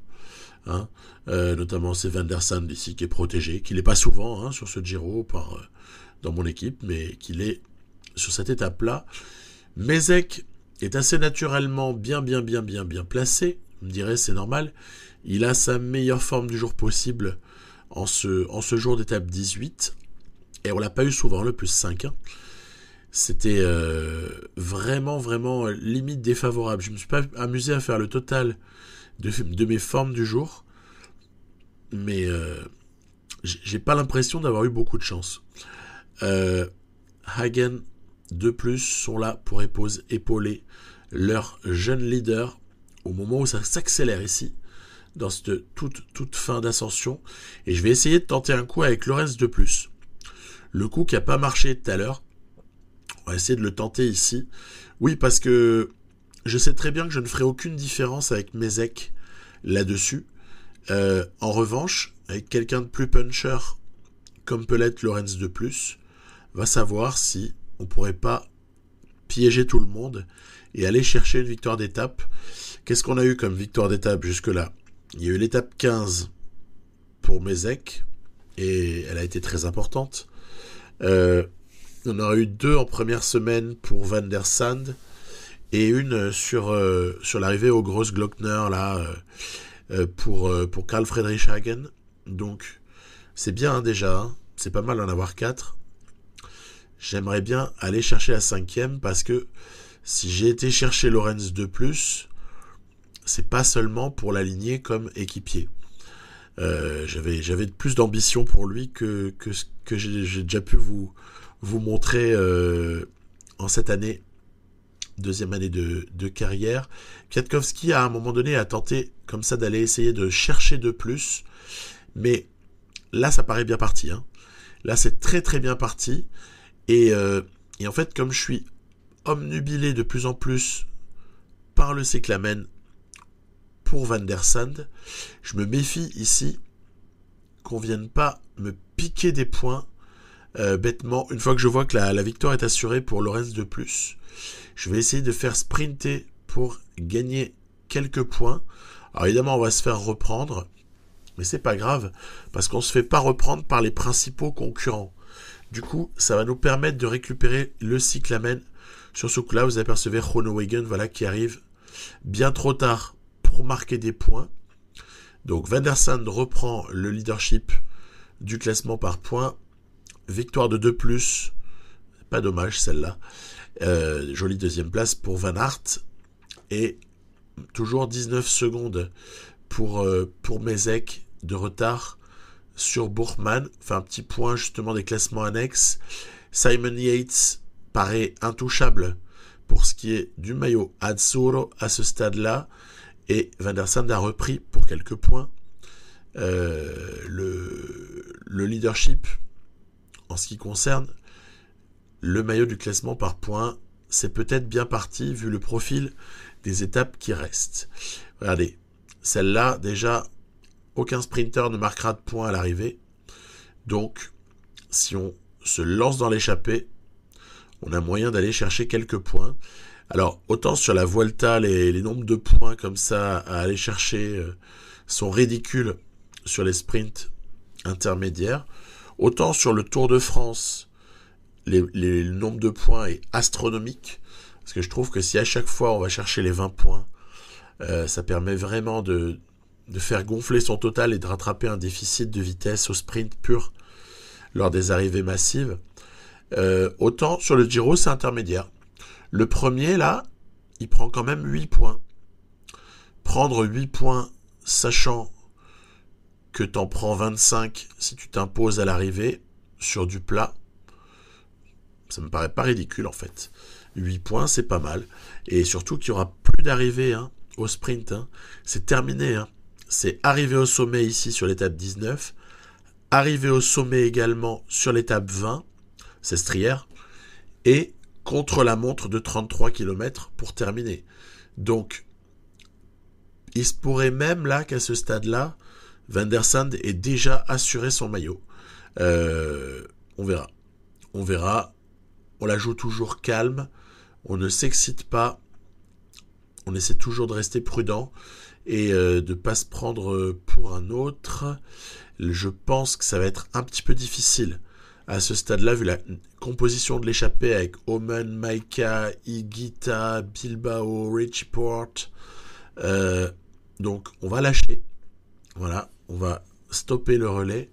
hein. Notamment c'est Van der Sande ici qui est protégé, qui n'est pas souvent, hein, sur ce Giro dans mon équipe, mais qu'il est sur cette étape-là. Mezek est assez naturellement bien placé. Vous me direz, c'est normal. Il a sa meilleure forme du jour possible en ce jour d'étape 18. Et on l'a pas eu souvent, le plus 5. Hein. C'était vraiment limite défavorable. Je me suis pas amusé à faire le total de mes formes du jour. Mais j'ai pas l'impression d'avoir eu beaucoup de chance. Hagen 2+, sont là pour épauler leur jeune leader au moment où ça s'accélère ici, dans cette toute fin d'ascension. Et je vais essayer de tenter un coup avec Lorenz 2+. Le coup qui n'a pas marché tout à l'heure, on va essayer de le tenter ici. Oui, parce que je sais très bien que je ne ferai aucune différence avec Mezek là-dessus. En revanche, avec quelqu'un de plus puncher, comme peut l'être Lorenz 2+, va savoir si on pourrait pas piéger tout le monde et aller chercher une victoire d'étape. Qu'est-ce qu'on a eu comme victoire d'étape jusque-là? Il y a eu l'étape 15 pour Mezek, et elle a été très importante. On aura eu 2 en première semaine pour Van der Sande, et une sur l'arrivée au Grossglockner, là, pour Karl Friedrich Hagen. Donc, c'est bien, hein, déjà, hein. C'est pas mal d'en avoir 4. J'aimerais bien aller chercher la 5e, parce que si j'ai été chercher Lorenz 2+, c'est pas seulement pour l'aligner comme équipier. J'avais plus d'ambition pour lui que ce que j'ai déjà pu vous montrer en cette année, deuxième année de carrière. Kwiatkowski, à un moment donné, a tenté comme ça d'aller essayer de chercher 2+, mais là, ça paraît bien parti, hein. Là, c'est très bien parti. Et en fait, comme je suis omnubilé de plus en plus par le cyclamen pour Van der Sande, je me méfie ici qu'on vienne pas me piquer des points bêtement. Une fois que je vois que la victoire est assurée pour Lorenz 2+, je vais essayer de faire sprinter pour gagner quelques points. Alors évidemment, on va se faire reprendre, mais c'est pas grave, parce qu'on se fait pas reprendre par les principaux concurrents. Du coup, ça va nous permettre de récupérer le cyclamen. Sur ce coup-là, vous apercevez Groenewegen, voilà, qui arrive bien trop tard pour marquer des points. Donc Van der Sande reprend le leadership du classement par points. Victoire de 2+, pas dommage celle-là. Jolie deuxième place pour Van Aert. Et toujours 19 secondes pour Mezek de retard sur Buchmann. Enfin, un petit point justement des classements annexes. Simon Yates paraît intouchable pour ce qui est du maillot Azzurro à ce stade-là. Et Van der Sande a repris pour quelques points le leadership en ce qui concerne le maillot du classement par points. C'est peut-être bien parti vu le profil des étapes qui restent. Regardez, celle-là, déjà, aucun sprinter ne marquera de points à l'arrivée. Donc, si on se lance dans l'échappée, on a moyen d'aller chercher quelques points. Alors, autant sur la Vuelta, les nombres de points comme ça à aller chercher sont ridicules sur les sprints intermédiaires. Autant sur le Tour de France, le nombre de points est astronomique. Parce que je trouve que si à chaque fois on va chercher les 20 points, ça permet vraiment de faire gonfler son total et de rattraper un déficit de vitesse au sprint pur. lors des arrivées massives. Autant sur le Giro, c'est intermédiaire. Le premier, là, il prend quand même 8 points. Prendre 8 points, sachant que t'en prends 25 si tu t'imposes à l'arrivée sur du plat, ça me paraît pas ridicule en fait. 8 points, c'est pas mal. Et surtout qu'il y aura plus d'arrivée au sprint. C'est terminé. C'est arrivé au sommet ici sur l'étape 19, arrivé au sommet également sur l'étape 20, c'est Strière, et contre la montre de 33 km pour terminer. Donc, il se pourrait même là qu'à ce stade-là, Van der Sande ait déjà assuré son maillot. On verra. On verra. On la joue toujours calme. On ne s'excite pas. On essaie toujours de rester prudent et de ne pas se prendre pour un autre. Je pense que ça va être un petit peu difficile à ce stade-là, vu la composition de l'échappée avec Omen, Maika, Higuita, Bilbao, Richie Porte. Donc, on va lâcher. Voilà, on va stopper le relais.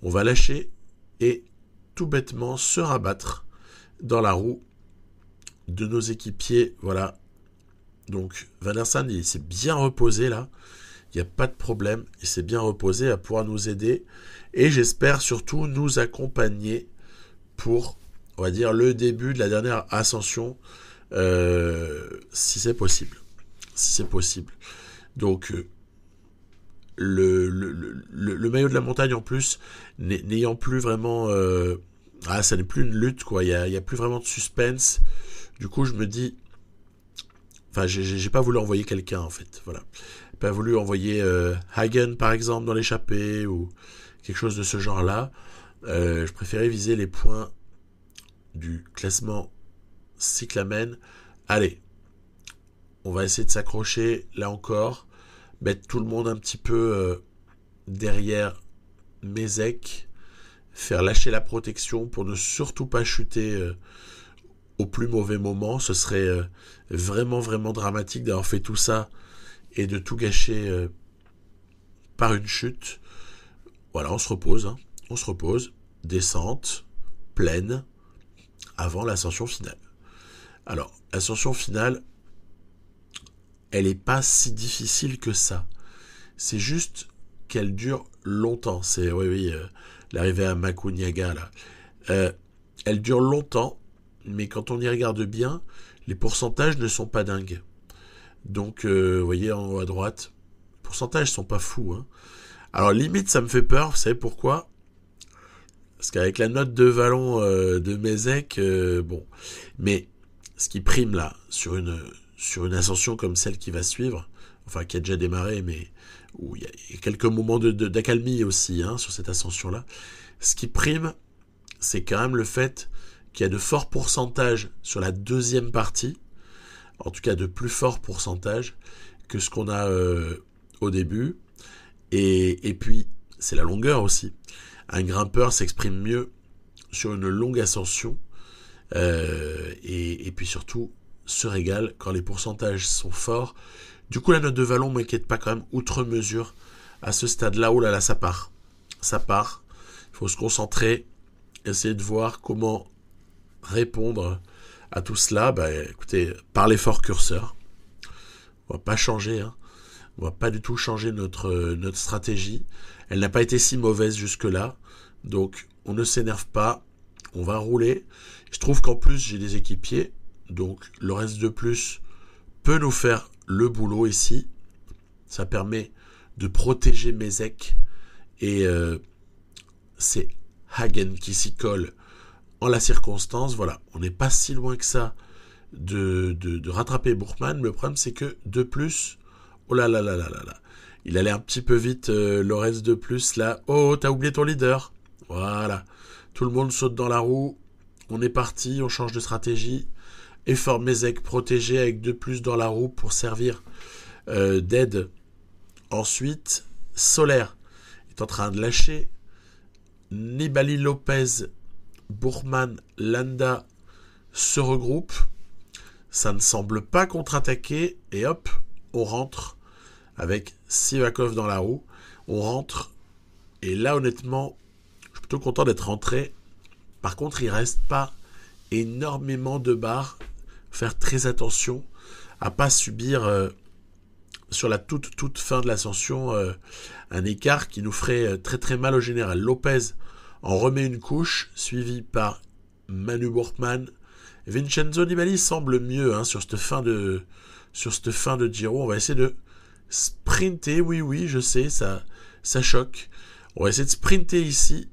On va lâcher et tout bêtement se rabattre dans la roue de nos équipiers. Voilà. Donc, Van der Sande, il s'est bien reposé là. Il n'y a pas de problème. Il s'est bien reposé à pouvoir nous aider. Et j'espère surtout nous accompagner pour, on va dire, le début de la dernière ascension. Si c'est possible. Si c'est possible. Donc, le maillot de la montagne en plus, n'ayant plus vraiment... ça n'est plus une lutte, quoi. Il y a plus vraiment de suspense. Du coup, je me dis... Enfin, j'ai pas voulu envoyer quelqu'un, en fait. Voilà. Pas voulu envoyer Hagen, par exemple, dans l'échappée, ou quelque chose de ce genre-là. Je préférais viser les points du classement cyclamen. Allez, on va essayer de s'accrocher, là encore, mettre tout le monde un petit peu derrière Mézec, faire lâcher la protection pour ne surtout pas chuter au plus mauvais moment. Ce serait vraiment, vraiment dramatique d'avoir fait tout ça et de tout gâcher par une chute. Voilà, on se repose. On se repose. Descente, pleine, avant l'ascension finale. Alors, l'ascension finale, elle n'est pas si difficile que ça. C'est juste qu'elle dure longtemps. C'est, l'arrivée à Macugnaga, là. Elle dure longtemps, mais quand on y regarde bien, les pourcentages ne sont pas dingues. Donc, vous voyez en haut à droite, les pourcentages sont pas fous. Alors, limite, ça me fait peur. Vous savez pourquoi ? Parce qu'avec la note de vallon de Mézec, bon. Mais ce qui prime là, sur une ascension comme celle qui va suivre, enfin qui a déjà démarré, mais où il y a quelques moments d'accalmie aussi sur cette ascension-là, ce qui prime, c'est quand même le fait qu'il y a de forts pourcentages sur la deuxième partie, en tout cas de plus forts pourcentages que ce qu'on a au début, et puis c'est la longueur aussi. Un grimpeur s'exprime mieux sur une longue ascension, et puis surtout se régale quand les pourcentages sont forts. Du coup, la note de vallon ne m'inquiète pas quand même outre mesure à ce stade-là. Oh là là, ça part. Ça part. Il faut se concentrer, essayer de voir comment répondre à tout cela. Écoutez, par l'effort curseur. On va pas changer. On va pas du tout changer notre stratégie. Elle n'a pas été si mauvaise jusque-là. Donc, on ne s'énerve pas. On va rouler. Je trouve qu'en plus, j'ai des équipiers. Donc, le reste de plus peut nous faire le boulot ici. Ça permet de protéger Mézec. Et c'est Hagen qui s'y colle en la circonstance. Voilà, on n'est pas si loin que ça de rattraper Buchmann. Le problème, c'est que de plus... Oh là là là là là là. Il allait un petit peu vite, Lorenz de plus, là. Oh, t'as oublié ton leader. Voilà. Tout le monde saute dans la roue. On est parti, on change de stratégie. Effort Mézec protégé avec de plus dans la roue pour servir d'aide. Ensuite, Solaire est en train de lâcher. Nibali Lopez, Buchmann, Landa se regroupent. Ça ne semble pas contre-attaquer. Et hop, on rentre avec Sivakov dans la roue. On rentre. Et là, honnêtement, je plutôt content d'être rentré. Par contre, il reste pas énormément de barres. Faire très attention à pas subir sur la toute fin de l'ascension un écart qui nous ferait très très mal au général. Lopez en remet une couche, suivi par Manu Burkman. Vincenzo Nibali semble mieux sur cette fin de Giro. On va essayer de sprinter. Oui, je sais, ça choque. On va essayer de sprinter ici.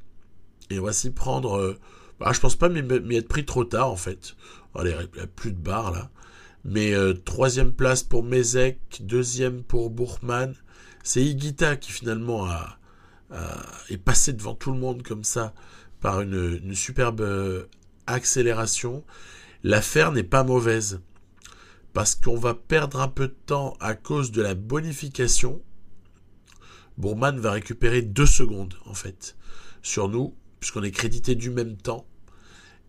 Et on va s'y prendre... je pense pas m'y être pris trop tard, en fait. Allez, il n'y a plus de barre, là. Mais troisième place pour Mezek, deuxième pour Burkman. C'est Higuita qui, finalement, est passé devant tout le monde comme ça, par une superbe accélération. L'affaire n'est pas mauvaise. Parce qu'on va perdre un peu de temps à cause de la bonification. Burkman va récupérer 2 secondes, en fait, sur nous, puisqu'on est crédité du même temps.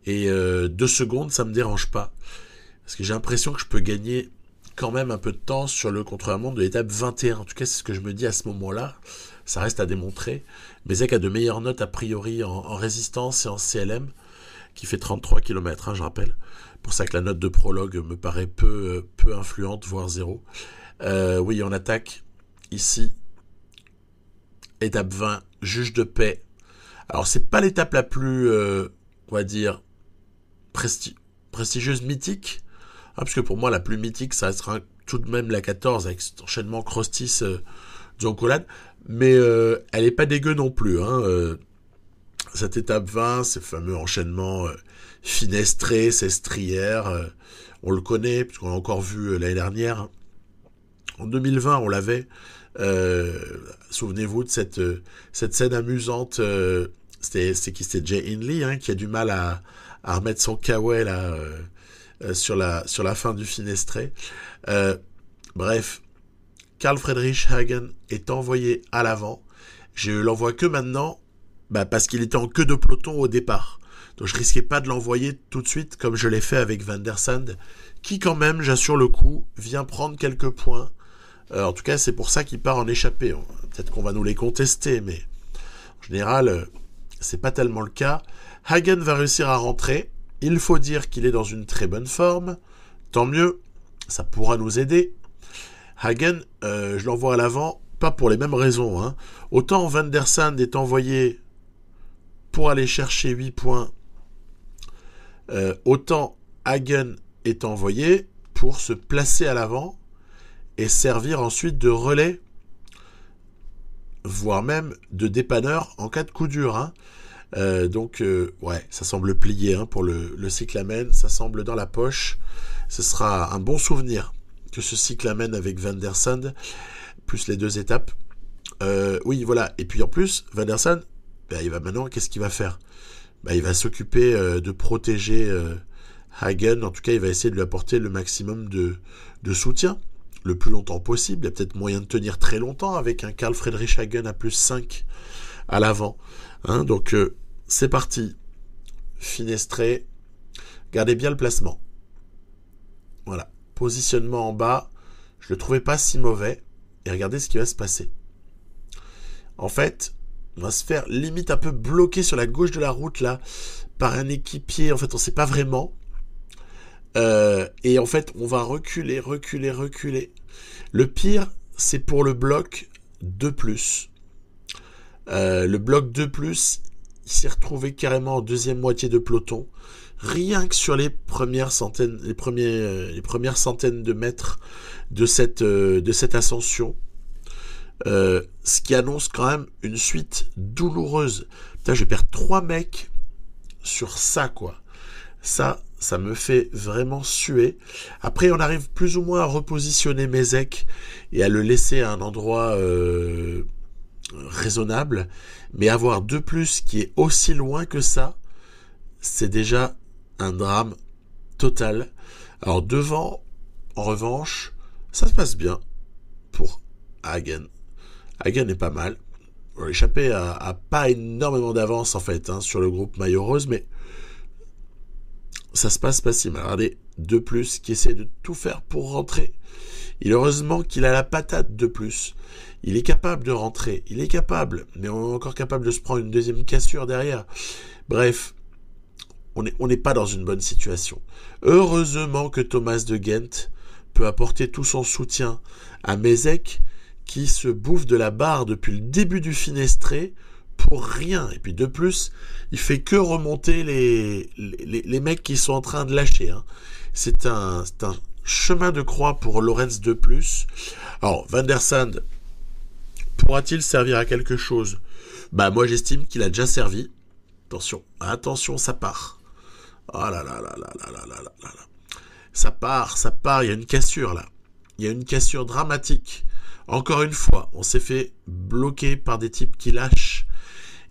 Et 2 secondes, ça me dérange pas. Parce que j'ai l'impression que je peux gagner quand même un peu de temps sur le contre-la-montre de l'étape 21. En tout cas, c'est ce que je me dis à ce moment-là. Ça reste à démontrer. Mezek a de meilleures notes a priori en résistance et en CLM, qui fait 33 km, je rappelle. Pour ça que la note de prologue me paraît peu influente, voire 0. Oui, on attaque ici. Étape 20, juge de paix. Alors, c'est pas l'étape la plus, on va dire, prestigieuse, mythique. Parce que pour moi, la plus mythique, ça sera tout de même la 14, avec cet enchaînement Crostis, Zoncolan. Mais elle est pas dégueu non plus. Cette étape 20, ce fameux enchaînement Finestré, Sestrière, on le connaît, puisqu'on l'a encore vu l'année dernière. En 2020, on l'avait. Souvenez-vous de cette scène amusante. C'était Jay Hindley qui a du mal à remettre son kawaii là, sur la fin du Finestré. Bref, Karl Friedrich Hagen est envoyé à l'avant. Je l'envoie que maintenant, parce qu'il était en queue de peloton au départ. Donc je risquais pas de l'envoyer tout de suite comme je l'ai fait avec Van der Sande, qui quand même, j'assure le coup, vient prendre quelques points. En tout cas, c'est pour ça qu'il part en échappée. Peut-être qu'on va nous les contester, mais en général, c'est pas tellement le cas. Hagen va réussir à rentrer. Il faut dire qu'il est dans une très bonne forme. Tant mieux, ça pourra nous aider. Hagen, je l'envoie à l'avant, pas pour les mêmes raisons. Autant Van der Sande est envoyé pour aller chercher 8 points, autant Hagen est envoyé pour se placer à l'avant et servir ensuite de relais, voire même de dépanneur en cas de coup dur. Donc, ça semble plié pour le cyclamen, ça semble dans la poche. Ce sera un bon souvenir que ce cyclamen avec Van der Sande, plus les 2 étapes. Oui, voilà. Et puis en plus, Van der Sande, il va maintenant, qu'est-ce qu'il va faire ? Il va s'occuper de protéger Hagen. En tout cas, il va essayer de lui apporter le maximum de soutien, le plus longtemps possible. Il y a peut-être moyen de tenir très longtemps avec un Karl Friedrich Hagen à plus 5 à l'avant. Donc, c'est parti. Finestré. Gardez bien le placement. Voilà. Positionnement en bas. Je le trouvais pas si mauvais. Et regardez ce qui va se passer. En fait, on va se faire limite un peu bloquer sur la gauche de la route là par un équipier. En fait, on sait pas vraiment. Et en fait, on va reculer. Le pire, c'est pour le bloc 2+. Le bloc 2+, il s'est retrouvé carrément en deuxième moitié de peloton. Rien que sur les premières centaines de mètres de cette ascension. Ce qui annonce quand même une suite douloureuse. Putain, je vais perdre 3 mecs sur ça, quoi. Ça me fait vraiment suer. Après, on arrive plus ou moins à repositionner Mezek et à le laisser à un endroit raisonnable. Mais avoir 2+ qui est aussi loin que ça, c'est déjà un drame total. Alors devant, en revanche, ça se passe bien pour Hagen. Hagen est pas mal. On a échappé à pas énormément d'avance en fait sur le groupe Maillot Rose, mais ça se passe pas si mal. Regardez, 2+ qui essaie de tout faire pour rentrer. Heureusement qu'il a la patate de plus. Il est capable de rentrer, il est capable, mais on est encore capable de se prendre une deuxième cassure derrière. Bref, on n'est pas dans une bonne situation. Heureusement que Thomas de Ghent peut apporter tout son soutien à Mézec, qui se bouffe de la barre depuis le début du Finestré pour rien. Et puis de plus, il fait que remonter les mecs qui sont en train de lâcher. Hein. C'est un chemin de croix pour Lorenz de plus. Alors, Van der Sande, pourra-t-il servir à quelque chose? Bah moi j'estime qu'il a déjà servi. Attention, ça part. Oh là là là là là là là là là. Ça part, il y a une cassure là. Il y a une cassure dramatique. Encore une fois, on s'est fait bloquer par des types qui lâchent.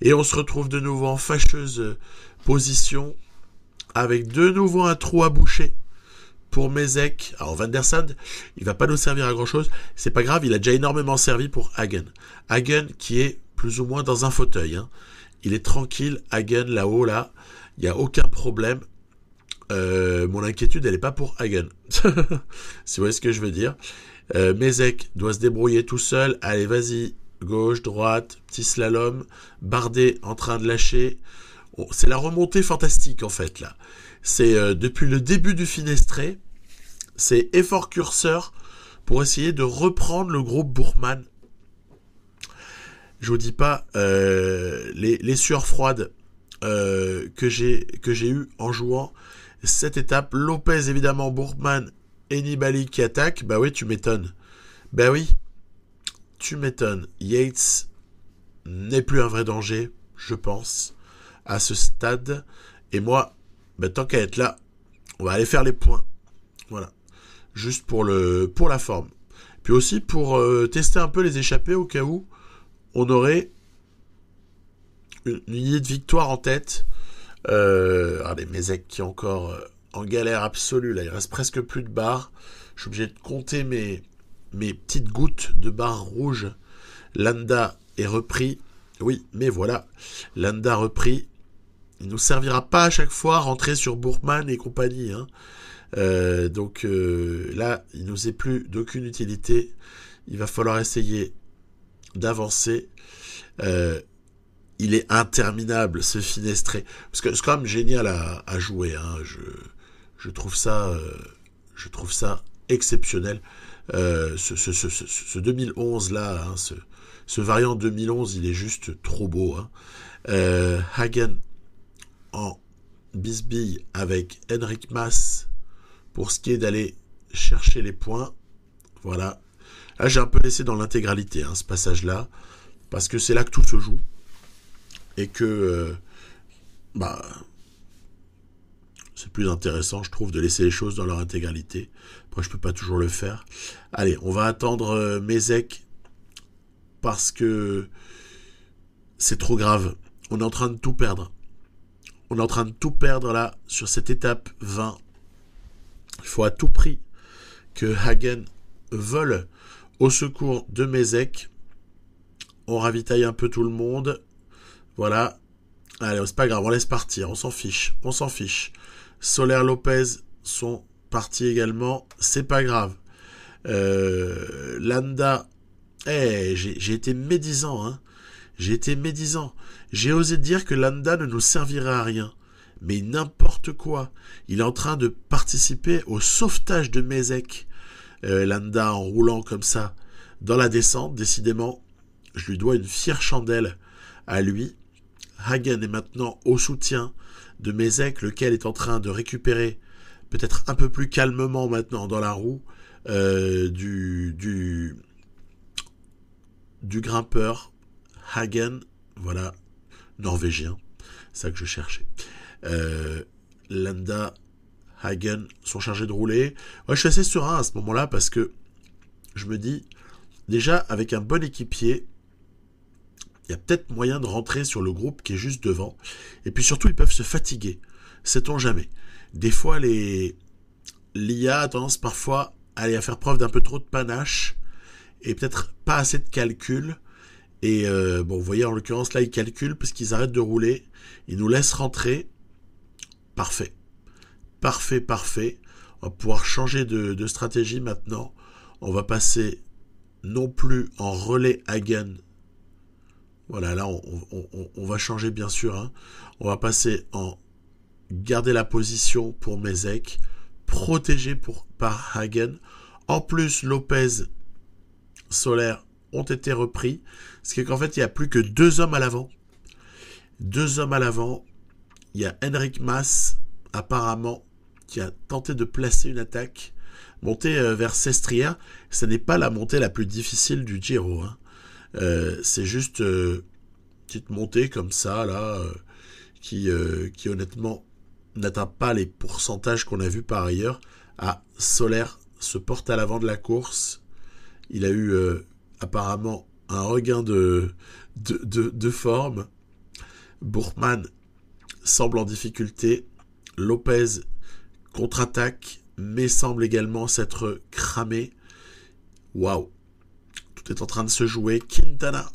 Et on se retrouve de nouveau en fâcheuse position, avec de nouveau un trou à boucher pour Mézec. Alors Van der Sande, il va pas nous servir à grand chose. C'est pas grave, il a déjà énormément servi pour Hagen. Hagen qui est plus ou moins dans un fauteuil. Hein. Il est tranquille, Hagen là-haut, là. Il n'y a aucun problème. Mon inquiétude, elle n'est pas pour Hagen. Si vous voyez ce que je veux dire. Mézec doit se débrouiller tout seul. Allez, vas-y. Gauche, droite, petit slalom. Bardet en train de lâcher. C'est la remontée fantastique, en fait, là. C'est depuis le début du Finestré. C'est effort curseur pour essayer de reprendre le groupe Bourgmann. Je vous dis pas les sueurs froides que j'ai eues en jouant cette étape. Lopez, évidemment, Bourgmann et Nibali qui attaquent. Bah oui, tu m'étonnes. Bah oui, tu m'étonnes. Yates n'est plus un vrai danger, je pense, à ce stade. Et moi, bah, tant qu'à être là, on va aller faire les points. Voilà. Juste pour la forme. Puis aussi pour tester un peu les échappées au cas où on aurait une idée de victoire en tête. Regardez, Mézec qui est encore en galère absolue. Là, il reste presque plus de barres. Je suis obligé de compter mes petites gouttes de barres rouges. Landa est repris. Oui, mais voilà. Landa repris. Il ne nous servira pas à chaque fois à rentrer sur Bourgmann et compagnie. Hein. Donc là, il ne nous est plus d'aucune utilité. Il va falloir essayer d'avancer. Il est interminable ce Finestré, parce que c'est quand même génial à jouer. Hein. Je trouve ça exceptionnel. Ce 2011 là, hein, ce variant 2011, il est juste trop beau. Hein. Hagen en bisbille avec Henrik Mas pour ce qui est d'aller chercher les points. Voilà. Là, j'ai un peu laissé dans l'intégralité ce passage-là, parce que c'est là que tout se joue. Et que c'est plus intéressant, je trouve, de laisser les choses dans leur intégralité. Après, je peux pas toujours le faire. Allez, on va attendre Mézec, parce que c'est trop grave. On est en train de tout perdre. On est en train de tout perdre là, sur cette étape 20. Il faut à tout prix que Hagen vole au secours de Mézec. On ravitaille un peu tout le monde. Voilà. Allez, c'est pas grave, on laisse partir. On s'en fiche. Soler, Lopez sont partis également. C'est pas grave. Landa. J'ai été médisant. Hein. J'ai osé dire que Landa ne nous servirait à rien. Mais n'importe quoi. Il est en train de participer au sauvetage de Mézec. Landa en roulant comme ça dans la descente. Décidément, je lui dois une fière chandelle à lui. Hagen est maintenant au soutien de Mézec, lequel est en train de récupérer peut-être un peu plus calmement maintenant dans la roue du grimpeur Hagen, voilà, norvégien, c'est ça que je cherchais. Landa, Hagen sont chargés de rouler. Ouais, je suis assez serein à ce moment-là, parce que je me dis, déjà avec un bon équipier, il y a peut-être moyen de rentrer sur le groupe qui est juste devant. Et puis surtout, ils peuvent se fatiguer. Sait-on jamais. Des fois, l'IA a tendance parfois à faire preuve d'un peu trop de panache et peut-être pas assez de calcul. Et vous voyez, en l'occurrence, là, ils calculent parce qu'ils arrêtent de rouler. Ils nous laissent rentrer. Parfait. On va pouvoir changer de stratégie maintenant. On va passer non plus en relais Hagen. Voilà, là, on va changer, bien sûr. Hein. On va passer en garder la position pour Mezek, protégé par Hagen. En plus, Lopez, Soler ont été repris. Ce qui est qu'en fait, il n'y a plus que 2 hommes à l'avant. 2 hommes à l'avant. Il y a Henrik Mas, apparemment, qui a tenté de placer une attaque, montée vers Sestriere. Ce n'est pas la montée la plus difficile du Giro. Hein. C'est juste petite montée comme ça, là, qui honnêtement n'atteint pas les pourcentages qu'on a vus par ailleurs. Ah, Soler se porte à l'avant de la course. Il a eu apparemment un regain de forme. Buchmann semble en difficulté. Lopez contre-attaque, mais semble également s'être cramé. Waouh! Tout est en train de se jouer. Quintana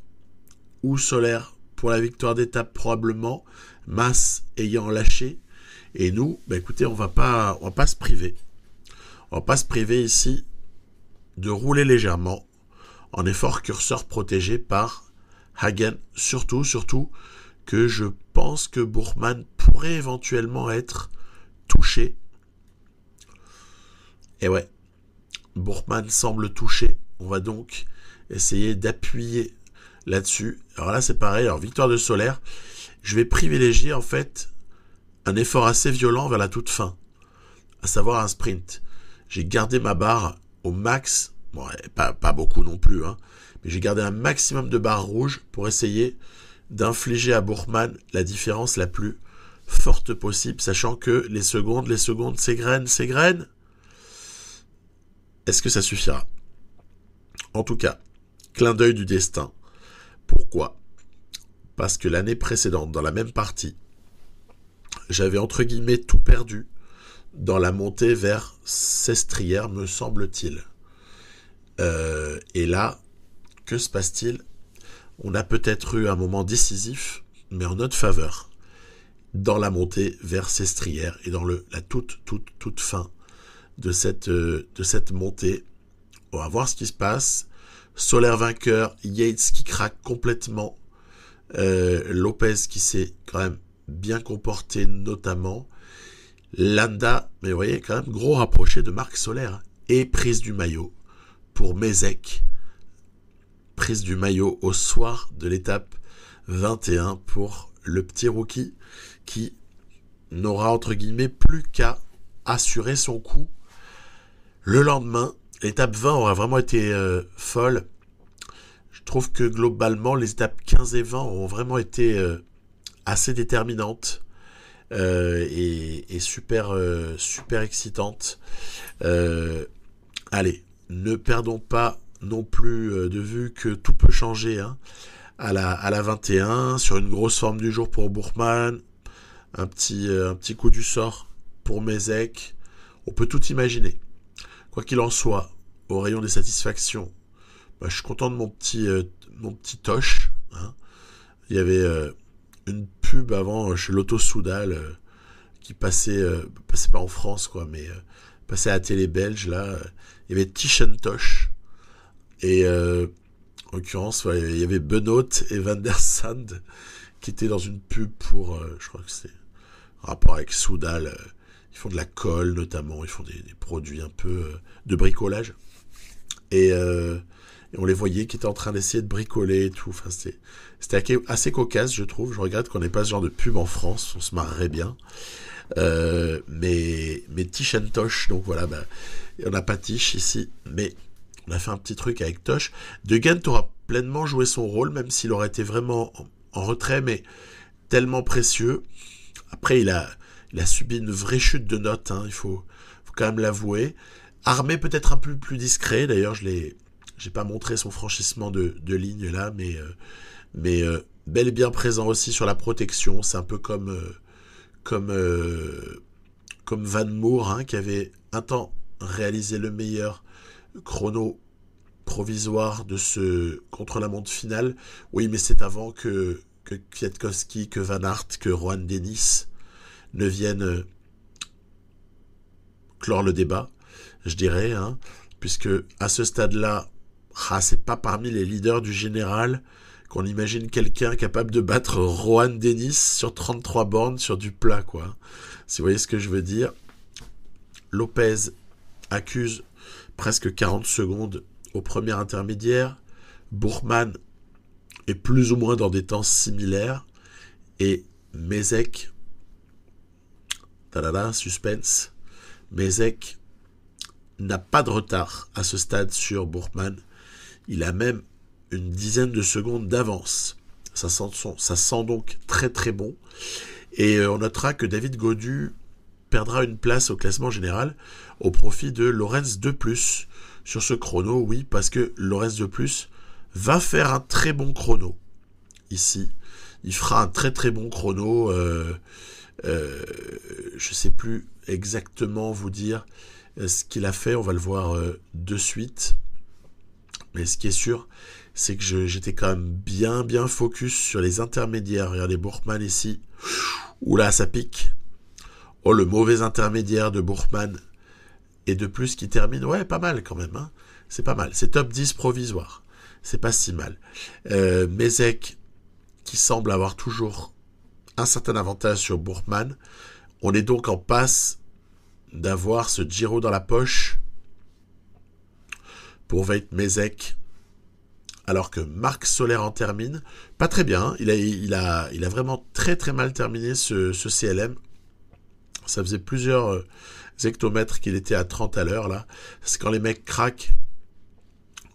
ou Soler pour la victoire d'étape probablement. Mas ayant lâché. Et nous, bah écoutez, on va pas se priver. On va pas se priver ici de rouler légèrement en effort curseur protégé par Hagen. Surtout que je pense que Buchmann pourrait éventuellement être touché. Et ouais, Buchmann semble touché. On va donc essayer d'appuyer là-dessus. Alors là, c'est pareil. Alors, victoire de Soler. Je vais privilégier, en fait, un effort assez violent vers la toute fin, à savoir un sprint. J'ai gardé ma barre au max. Bon, pas beaucoup non plus, hein, mais j'ai gardé un maximum de barres rouges pour essayer d'infliger à Buchmann la différence la plus forte possible, sachant que les secondes s'égrènent. Est-ce que ça suffira? En tout cas, clin d'œil du destin. Pourquoi? Parce que l'année précédente, dans la même partie, j'avais entre guillemets tout perdu dans la montée vers Sestriere, me semble-t-il. Et là, que se passe-t-il? On a peut-être eu un moment décisif, mais en notre faveur, dans la montée vers Sestriere et dans la toute fin de cette montée. On va voir ce qui se passe. Soler vainqueur, Yates qui craque complètement, Lopez qui s'est quand même bien comporté notamment, Landa, mais vous voyez quand même gros rapproché de Marc Soler, et prise du maillot pour Mezek, prise du maillot au soir de l'étape 21 pour le petit rookie qui n'aura entre guillemets plus qu'à assurer son coup le lendemain. L'étape 20 aura vraiment été folle. Je trouve que globalement, les étapes 15 et 20 ont vraiment été assez déterminantes et super excitantes. Allez, ne perdons pas non plus de vue que tout peut changer hein, à la 21, sur une grosse forme du jour pour Buchmann, un petit coup du sort pour Mezek. On peut tout imaginer. Quoi qu'il en soit, au rayon des satisfactions, je suis content de mon petit Tosh. Hein. Il y avait une pub avant chez Lotto Soudal qui passait pas en France, quoi, mais passait à la télé belge. Là, il y avait Tischen Tosh. Et en l'occurrence, il y avait Benoît et Van der Sande qui étaient dans une pub pour, je crois que c'est en rapport avec Soudal. Ils font de la colle notamment, ils font des produits un peu de bricolage. Et on les voyait qui étaient en train d'essayer de bricoler et tout. Enfin, c'était assez cocasse, je trouve. Je regrette qu'on n'ait pas ce genre de pub en France, on se marrerait bien. Mais Tish and Tosh, donc voilà, on n'a pas Tish ici, mais on a fait un petit truc avec Tosh. De Gent aura pleinement joué son rôle, même s'il aurait été vraiment en retrait, mais tellement précieux. Après, il a subi une vraie chute de notes, hein, il faut quand même l'avouer. Armé peut-être un peu plus discret, d'ailleurs j'ai pas montré son franchissement de ligne là, mais bel et bien présent aussi sur la protection. C'est un peu comme Van Moer, hein, qui avait un temps réalisé le meilleur chrono provisoire de ce contre-la-montre finale. Oui, mais c'est avant que Kwiatkowski, que Van Aert, que Rohan Dennis ne viennent clore le débat, je dirais. Hein. puisque à ce stade-là, c'est pas parmi les leaders du général qu'on imagine quelqu'un capable de battre Rohan Dennis sur 33 bornes sur du plat, quoi. Si vous voyez ce que je veux dire. Lopez accuse presque 40 secondes au premier intermédiaire. Bourman est plus ou moins dans des temps similaires. Et Mézec, suspense, Mézec n'a pas de retard à ce stade sur Bourman. Il a même une dizaine de secondes d'avance. Ça sent donc très très bon. Et on notera que David Gaudu perdra une place au classement général au profit de Lorenz De Plus sur ce chrono. Oui, parce que Lorenz De Plus va faire un très bon chrono ici. Il fera un très très bon chrono. Je sais plus exactement vous dire ce qu'il a fait. On va le voir de suite. Mais ce qui est sûr, c'est que j'étais quand même bien focus sur les intermédiaires. Regardez Bourman ici. Oula, ça pique. Oh, le mauvais intermédiaire de Bourman. Et De Plus qui termine. Ouais, pas mal quand même. Hein. C'est pas mal. C'est top 10 provisoire. C'est pas si mal. Mézec qui semble avoir toujours un certain avantage sur Bourman. On est donc en passe d'avoir ce Giro dans la poche pour Wout Mézec, alors que Marc Soler en termine. Pas très bien, il a vraiment très très mal terminé ce CLM. Ça faisait plusieurs hectomètres qu'il était à 30 à l'heure, là. C'est quand les mecs craquent,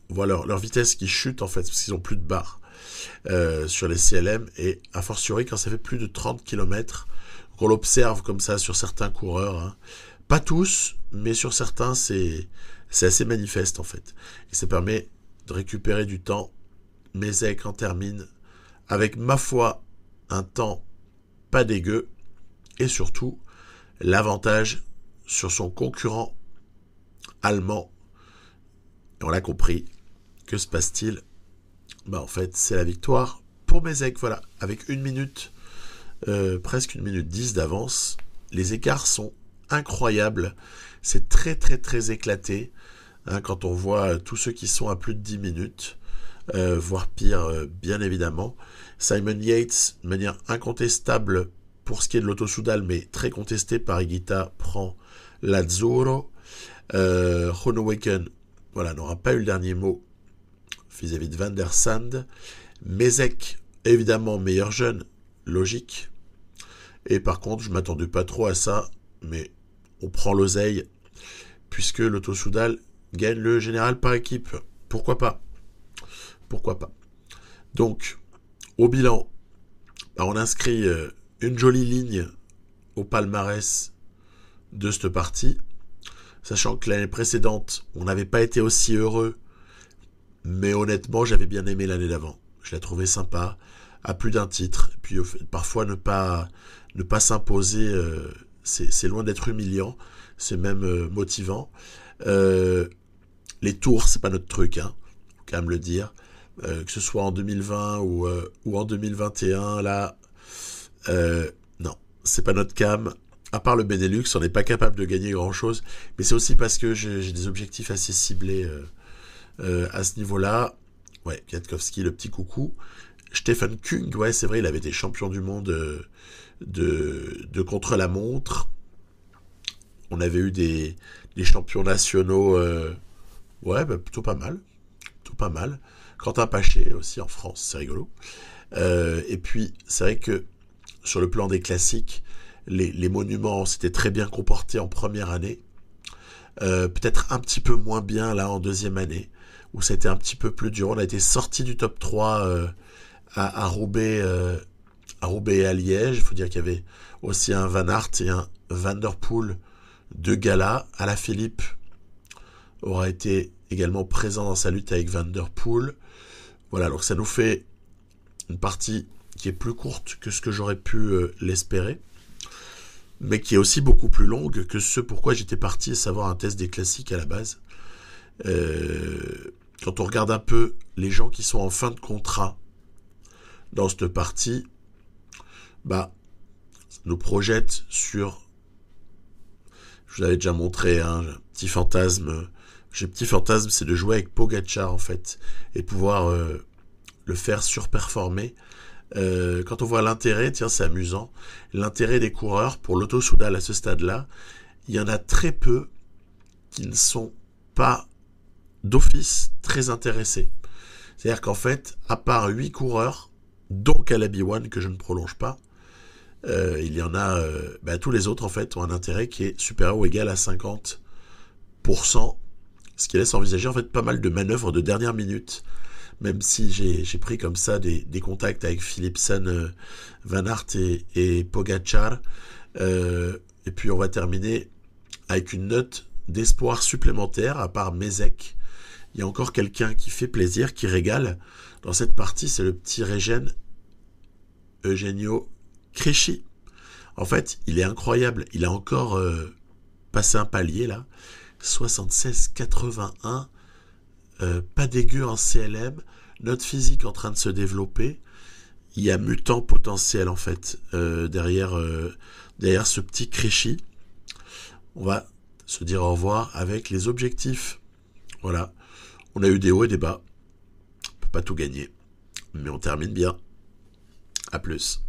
on voit leur vitesse qui chute, en fait, parce qu'ils n'ont plus de barre sur les CLM, et a fortiori quand ça fait plus de 30 km, on l'observe comme ça sur certains coureurs. Hein. Pas tous, mais sur certains, c'est assez manifeste, en fait. Et ça permet de récupérer du temps. Mézec en termine avec, ma foi, un temps pas dégueu, et surtout l'avantage sur son concurrent allemand. Et on l'a compris. Que se passe-t-il ? En fait, c'est la victoire pour Mézec, voilà, avec 1 minute, presque 1 minute 10 d'avance. Les écarts sont incroyables. C'est très très très éclaté. Hein, quand on voit tous ceux qui sont à plus de 10 minutes, voire pire, bien évidemment. Simon Yates, de manière incontestable pour ce qui est de l'Auto-Soudal, mais très contesté par Higuita, prend l'Azzurro. Groenewegen, voilà, n'aura pas eu le dernier mot vis-à-vis de Van der Sande. Mézec, évidemment, meilleur jeune, logique. Et par contre, je ne m'attendais pas trop à ça, mais on prend l'oseille, puisque l'Auto-Soudal gagne le général par équipe. Pourquoi pas ? Pourquoi pas ? Donc, au bilan, on inscrit une jolie ligne au palmarès de cette partie, sachant que l'année précédente, on n'avait pas été aussi heureux, mais honnêtement, j'avais bien aimé l'année d'avant. Je la trouvais sympa, à plus d'un titre. Et puis parfois, ne pas s'imposer, c'est loin d'être humiliant, c'est même motivant. Les tours, c'est pas notre truc, hein, faut quand même le dire. Que ce soit en 2020 ou en 2021, là, non, c'est pas notre cam. À part le Benelux, on n'est pas capable de gagner grand-chose. Mais c'est aussi parce que j'ai des objectifs assez ciblés à ce niveau-là. Ouais, Kwiatkowski, le petit coucou. Stefan Kung, ouais, c'est vrai, il avait été champion du monde de contre-la-montre. On avait eu des champions nationaux, plutôt pas mal. Plutôt pas mal. Quentin Paché aussi en France, c'est rigolo. Et puis, c'est vrai que sur le plan des classiques, les monuments s'étaient très bien comportés en première année. Peut-être un petit peu moins bien là en deuxième année, où c'était un petit peu plus dur. On a été sorti du top 3 à Roubaix, et à Liège. Il faut dire qu'il y avait aussi un Van Aert et un Van der Poel de gala. Alaphilippe aura été également présent dans sa lutte avec Van der Poel. Voilà, donc ça nous fait une partie qui est plus courte que ce que j'aurais pu l'espérer, mais qui est aussi beaucoup plus longue que ce pourquoi j'étais parti, à savoir un test des classiques à la base. Quand on regarde un peu les gens qui sont en fin de contrat dans cette partie, ça nous projette sur... Je vous avais déjà montré un petit fantasme J'ai petit fantasme, c'est de jouer avec Pogacar en fait, et pouvoir le faire surperformer. Quand on voit l'intérêt, tiens c'est amusant, l'intérêt des coureurs pour l'Auto-Soudal à ce stade-là, il y en a très peu qui ne sont pas d'office très intéressés. C'est-à-dire qu'en fait, à part 8 coureurs, dont Calabi One que je ne prolonge pas, il y en a, tous les autres en fait ont un intérêt qui est supérieur ou égal à 50%, ce qui laisse envisager en fait pas mal de manœuvres de dernière minute. Même si j'ai pris comme ça des contacts avec Philipsen, Van Aert et Pogacar. Et puis on va terminer avec une note d'espoir supplémentaire, à part Mézec. Il y a encore quelqu'un qui fait plaisir, qui régale. Dans cette partie, c'est le petit Régène Eugenio Cresci. En fait, il est incroyable. Il a encore passé un palier là. 76-81. Pas d'aigu en CLM. Note physique en train de se développer. Il y a mutant potentiel en fait derrière ce petit Cresci. On va se dire au revoir avec les objectifs. Voilà. On a eu des hauts et des bas. On peut pas tout gagner. Mais on termine bien. À plus.